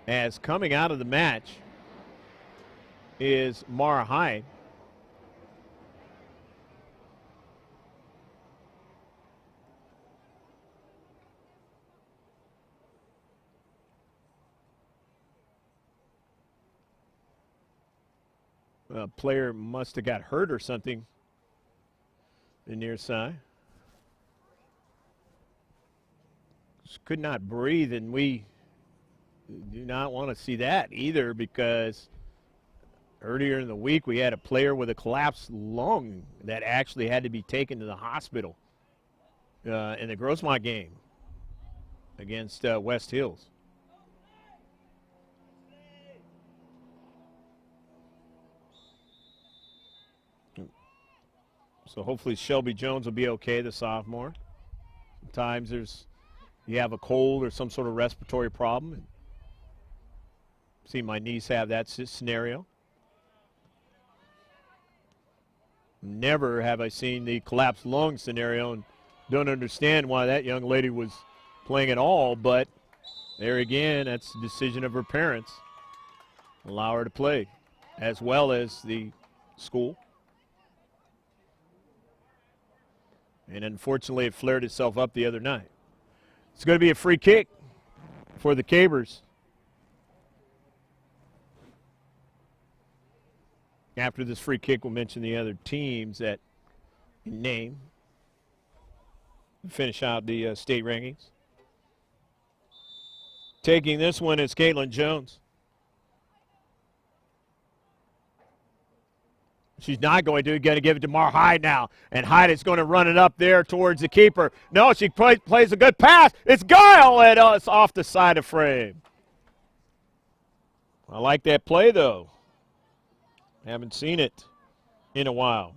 Speaker 1: as coming out of the match is Mara Hyde. A player must have got hurt or something, the near side. Just could not breathe, and we do not want to see that either, because earlier in the week we had a player with a collapsed lung that actually had to be taken to the hospital in the Grossmont game against West Hills. So hopefully Shelby Jones will be okay, the sophomore. Sometimes you have a cold or some sort of respiratory problem. And see my niece have that scenario. Never have I seen the collapsed lung scenario, and don't understand why that young lady was playing at all, but there again, that's the decision of her parents. Allow her to play, as well as the school. And unfortunately, it flared itself up the other night. It's going to be a free kick for the Cabers. After this free kick, we'll mention the other teams that name. Finish out the state rankings. Taking this one is Caitlin Jones. She's not going to give it to Mar Hyde now. And Hyde is going to run it up there towards the keeper. No, she plays a good pass. It's Guile, and it's off the side of frame. I like that play, though. Haven't seen it in a while.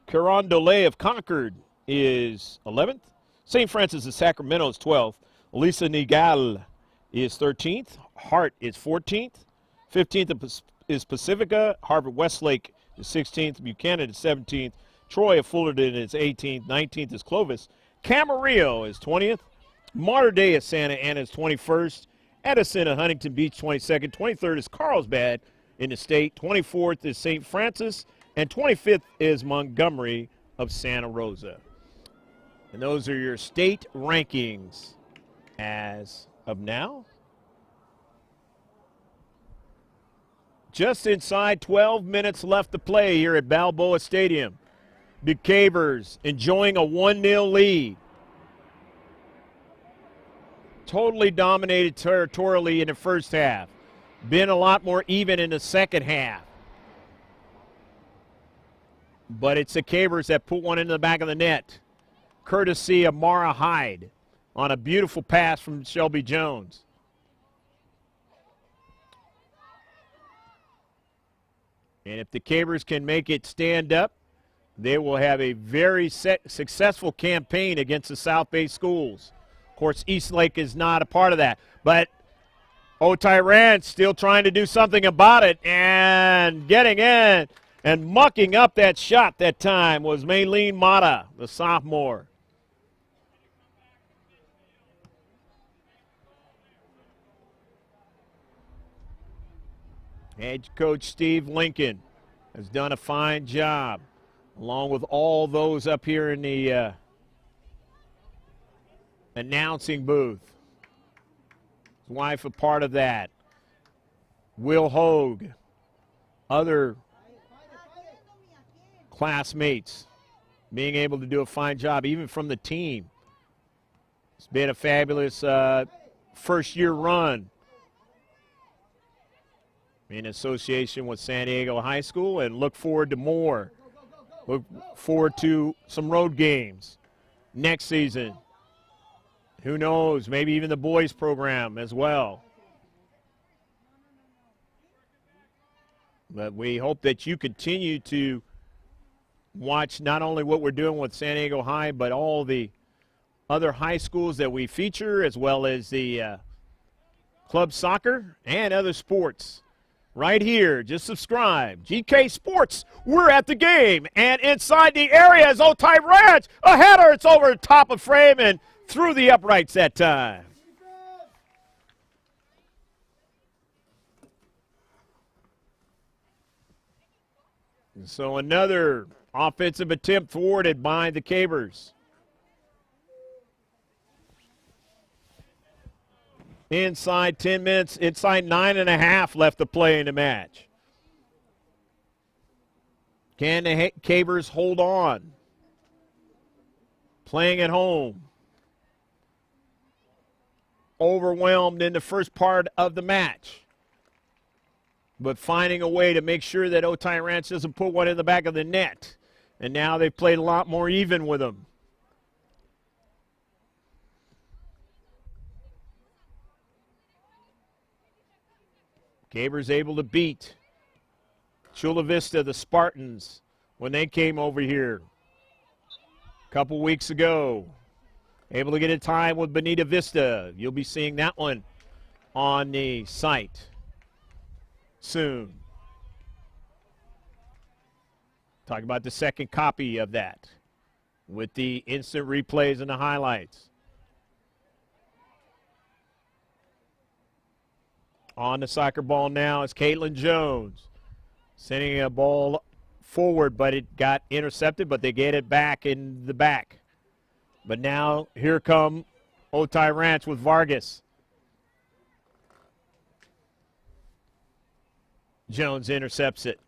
Speaker 1: Carondelet of Concord is 11th. St. Francis of Sacramento is 12th. Elisa Nigal is 13th. Hart is 14th. 15th is Pacifica. Harvard Westlake is 16th. Buchanan is 17th. Troy of Fullerton is 18th. 19th is Clovis. Camarillo is 20th. Mater Dei of Santa Ana is 21st. Edison of Huntington Beach 22nd. 23rd is Carlsbad in the state. 24th is St. Francis. And 25th is Montgomery of Santa Rosa. And those are your state rankings as of now. just inside 12 minutes left to play here at Balboa Stadium. The Cavers enjoying a 1-0 lead. Totally dominated territorially in the first half. Been a lot more even in the second half. But it's the Cavers that put one into the back of the net, courtesy of Mara Hyde on a beautiful pass from Shelby Jones. And if the Cavers can make it stand up, they will have a very successful campaign against the South Bay schools. Of course, Eastlake is not a part of that. But OTAY Ranch still trying to do something about it, and getting in and mucking up that shot that time was Maylene Mata, the sophomore. Head coach Steve Lincoln has done a fine job, along with all those up here in the announcing booth. His wife a part of that. Will Hogue, other classmates being able to do a fine job, even from the team. It's been a fabulous first-year run in association with San Diego High School, and look forward to more. Look forward to some road games next season. Who knows, maybe even the boys program as well. But we hope that you continue to watch not only what we're doing with San Diego High, but all the other high schools that we feature, as well as the club soccer and other sports. Right here, just subscribe. GK Sports, we're at the game. And inside the area is OTAY Ranch. A header, it's over the top of frame and through the uprights that time. And so another offensive attempt thwarted by the Cavers. Inside 10 minutes, inside 9.5 left to play in the match. Can the Cavers hold on? Playing at home. Overwhelmed in the first part of the match, but finding a way to make sure that OTAY Ranch doesn't put one in the back of the net. And now they've played a lot more even with them. Cavers able to beat Chula Vista, the Spartans, when they came over here a couple weeks ago. Able to get a time with Bonita Vista. You'll be seeing that one on the site soon. Talk about the second copy of that with the instant replays and the highlights. On the soccer ball now is Caitlin Jones. Sending a ball forward, but it got intercepted, but they get it back in the back. But now here come OTAY Ranch with Vargas. Jones intercepts it.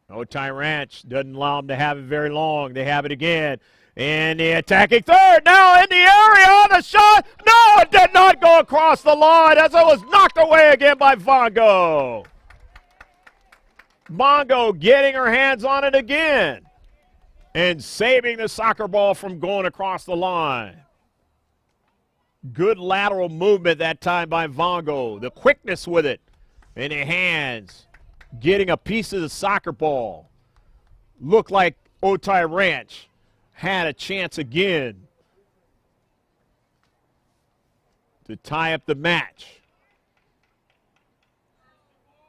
Speaker 1: OTAY Ranch doesn't allow them to have it very long. They have it again. And the attacking third now in the area. The shot. No, it did not go across the line as it was knocked away again by Vongo. Vongo getting her hands on it again and saving the soccer ball from going across the line. Good lateral movement that time by Vongo. The quickness with it in the hands. Getting a piece of the soccer ball. Looked like OTAY Ranch had a chance again to tie up the match.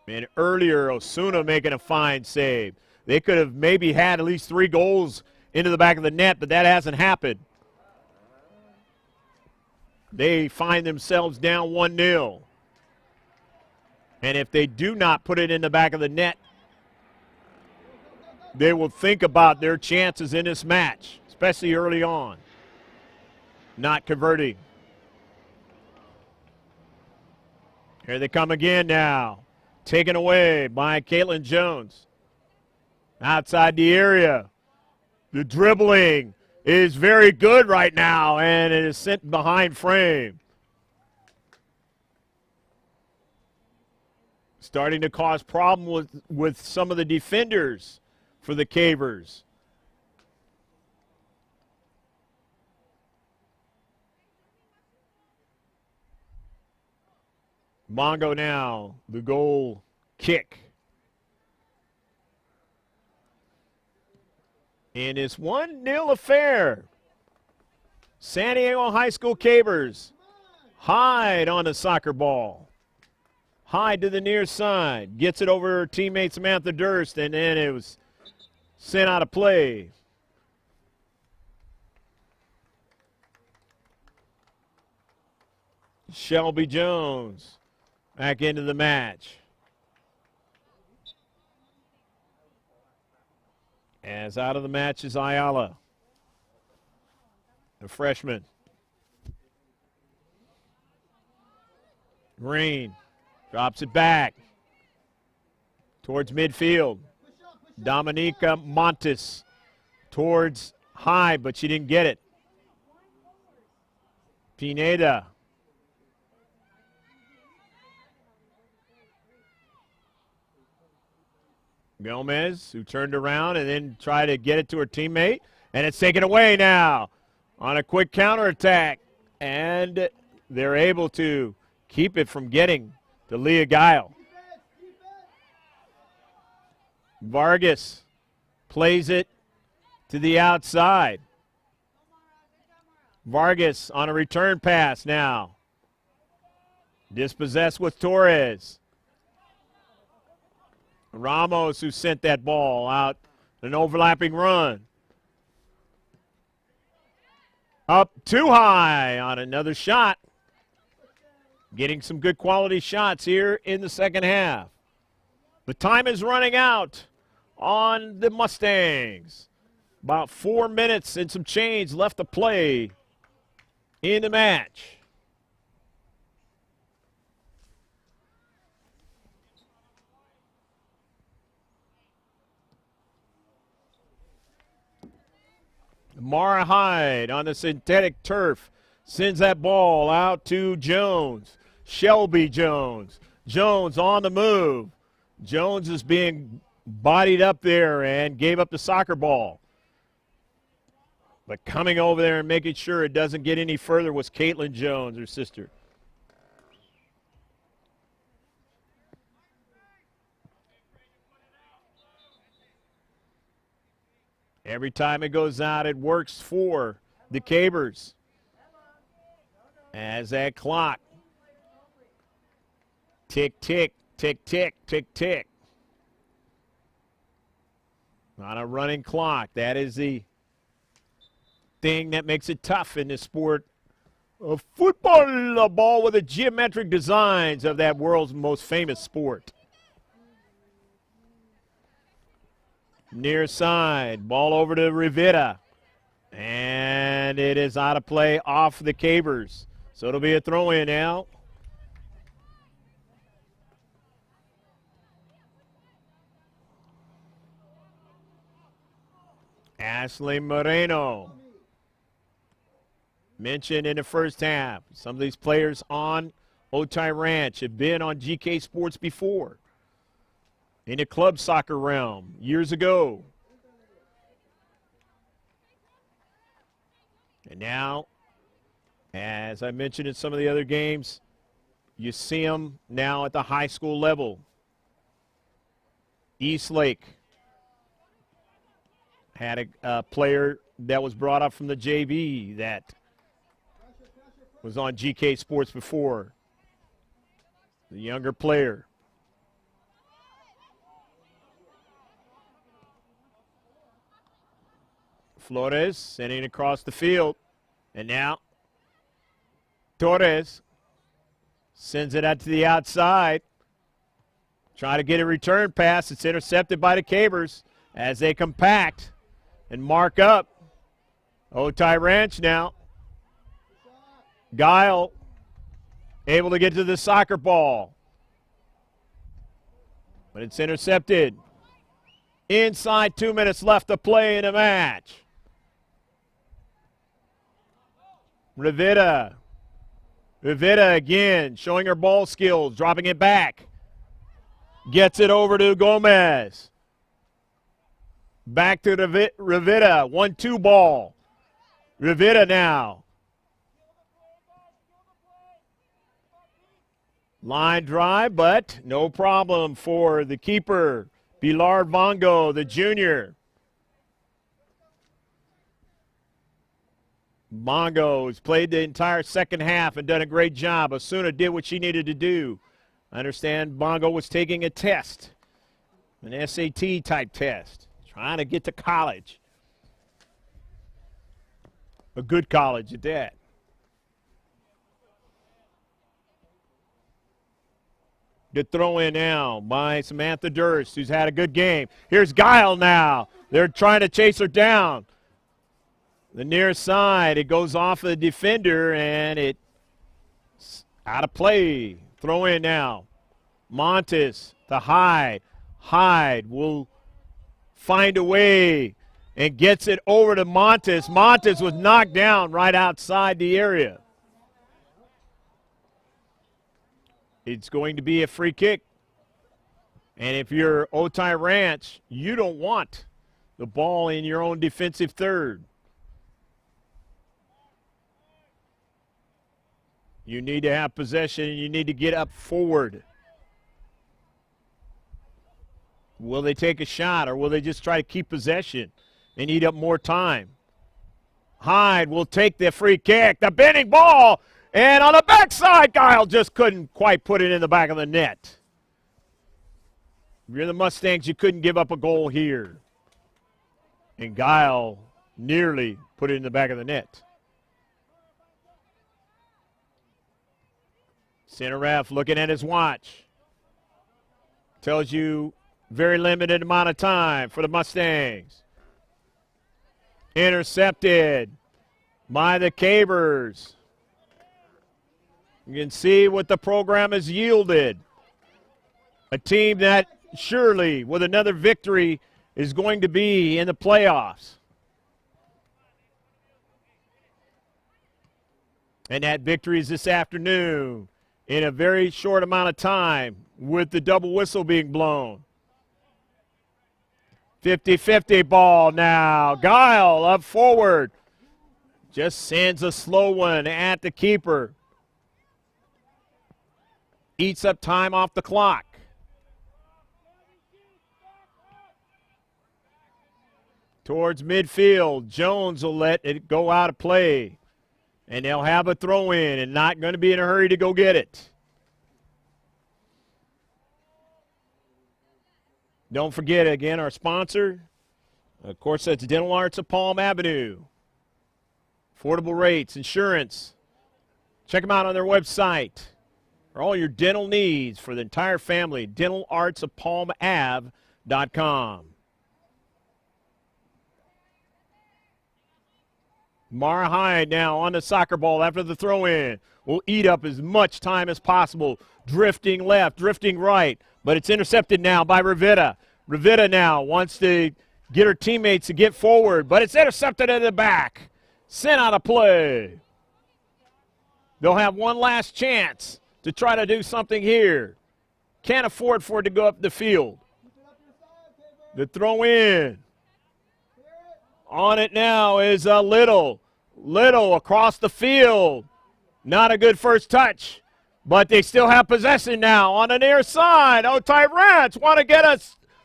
Speaker 1: And earlier, Osuna making a fine save. They could have maybe had at least 3 goals into the back of the net, but that hasn't happened. They find themselves down 1-0. And if they do not put it in the back of the net, they will think about their chances in this match, especially early on. Not converting. Here they come again now. Taken away by Caitlin Jones. Outside the area. The dribbling is very good right now, and it is sent behind frame. Starting to cause problem with some of the defenders for the Cavers. Mongo now, the goal kick. And it's 1-0 affair. San Diego High School Cavers Hyde on the soccer ball. Hyde to the near side. Gets it over her teammate Samantha Durst, and then it was sent out of play. Shelby Jones back into the match. As out of the match is Ayala, the freshman. Green drops it back towards midfield. Dominica Montes towards Hyde, but she didn't get it. Pineda. Gomez, who turned around and then tried to get it to her teammate. And it's taken away now on a quick counterattack. And they're able to keep it from getting to Leah Guile. Vargas plays it to the outside. Vargas on a return pass now. Dispossessed with Torres. Ramos, who sent that ball out, an overlapping run. Up too high on another shot. Getting some good quality shots here in the second half. The time is running out on the Mustangs. About 4 minutes and some change left to play in the match. Mara Hyde on the synthetic turf sends that ball out to Jones. Shelby Jones. Jones on the move. Jones is being bodied up there and gave up the soccer ball. But coming over there and making sure it doesn't get any further was Caitlin Jones, her sister. Every time it goes out, it works for the Cavers. As that clock tick, tick, tick, tick, tick, tick. On a running clock. That is the thing that makes it tough in this sport of football. A ball with the geometric designs of that world's most famous sport. Near side, ball over to Rivera. And it is out of play off the Cavers. So it'll be a throw-in now. Ashley Moreno. Mentioned in the first half. Some of these players on OTAY Ranch have been on GK Sports before. In the club soccer realm years ago. And now, as I mentioned in some of the other games, you see them now at the high school level. Eastlake had a player that was brought up from the JV that was on GK Sports before. The younger player. Flores sending it across the field. And now Torres sends it out to the outside. Trying to get a return pass. It's intercepted by the Cavers as they compact and mark up. OTAY Ranch now. Guile able to get to the soccer ball. but it's intercepted. Inside 2 minutes left to play in the match. Rivera again, showing her ball skills, dropping it back. Gets it over to Gomez. Back to Rivera, 1-2 ball. Rivera now. Line drive, but no problem for the keeper, Pilar Bongo, the junior. Bongo has played the entire second half and done a great job. Osuna did what she needed to do. I understand Bongo was taking a test, an SAT type test, trying to get to college. A good college at that. The throw in now by Samantha Durst, who's had a good game. Here's Guile now. They're trying to chase her down. The near side, it goes off of the defender, and it's out of play. Throw in now. Montes to Hyde. Hyde will find a way and gets it over to Montes. Montes was knocked down right outside the area. It's going to be a free kick. And if you're OTAY Ranch, you don't want the ball in your own defensive third. You need to have possession, and you need to get up forward. Will they take a shot, or will they just try to keep possession and eat up more time? Hyde will take the free kick. The bending ball, and on the backside, Guile just couldn't quite put it in the back of the net. If you're the Mustangs, you couldn't give up a goal here. And Guile nearly put it in the back of the net. Center ref looking at his watch. Tells you very limited amount of time for the Mustangs. Intercepted by the Cabers. You can see what the program has yielded. A team that surely, with another victory, is going to be in the playoffs. And that victory is this afternoon in a very short amount of time with the double whistle being blown. 50-50 ball now. Guile up forward. Just sends a slow one at the keeper. Eats up time off the clock. Towards midfield. Jones will let it go out of play. And they'll have a throw in and not going to be in a hurry to go get it. Don't forget, again, our sponsor. Of course, that's Dental Arts of Palm Avenue. Affordable rates, insurance. Check them out on their website for all your dental needs for the entire family. DentalArtsOfPalmAve.com. Mara Hyde now on the soccer ball after the throw-in. Will eat up as much time as possible. Drifting left, drifting right. But it's intercepted now by Rivera. Rivera now wants to get her teammates to get forward. But it's intercepted in the back. Sent out of play. They'll have one last chance to try to do something here. Can't afford for it to go up the field. The throw-in. On it now is Little. Little across the field. Not a good first touch, but they still have possession now on the near side. OTAY Ranch want to get a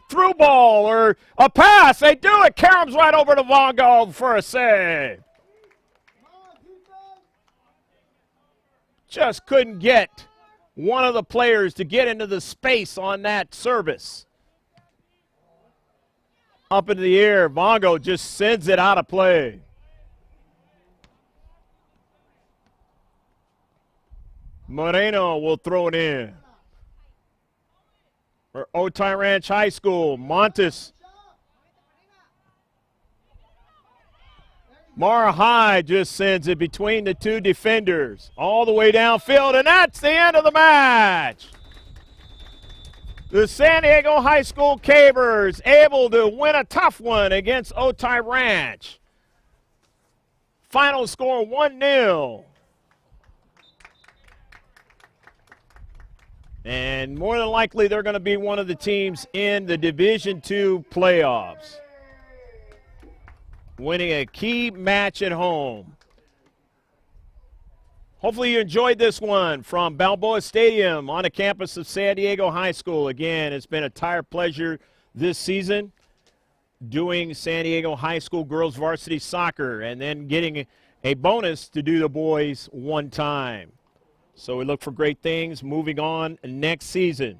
Speaker 1: through ball or a pass. They do it. Karam's right over to Vongo for a save. Just couldn't get one of the players to get into the space on that service. Up into the air, Vongo just sends it out of play. Moreno will throw it in. For OTAY Ranch High School, Montes. Mara Hyde just sends it between the two defenders all the way downfield, and that's the end of the match. The San Diego High School Cavers able to win a tough one against OTAY Ranch. Final score 1-0. And more than likely, they're going to be one of the teams in the Division II playoffs, winning a key match at home. Hopefully you enjoyed this one from Balboa Stadium on the campus of San Diego High School. Again, it's been a entire pleasure this season doing San Diego High School girls varsity soccer and then getting a bonus to do the boys one time. So we look for great things moving on next season.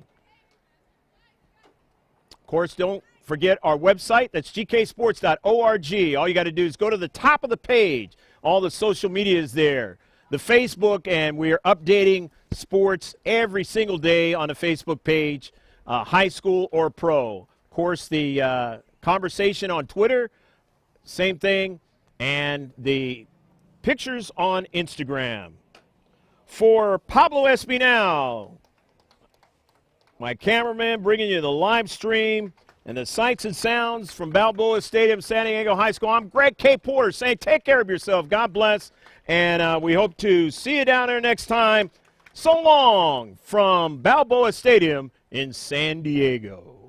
Speaker 1: Of course, don't forget our website. That's gksports.org. All you got to do is go to the top of the page. All the social media is there. The Facebook, and we are updating sports every single day on the Facebook page, high school or pro. Of course, the conversation on Twitter, same thing, and the pictures on Instagram. For Pablo Espinal, my cameraman, bringing you the live stream and the sights and sounds from Balboa Stadium, San Diego High School. I'm Greg K. Porter saying take care of yourself. God bless. And we hope to see you down there next time. So long from Balboa Stadium in San Diego.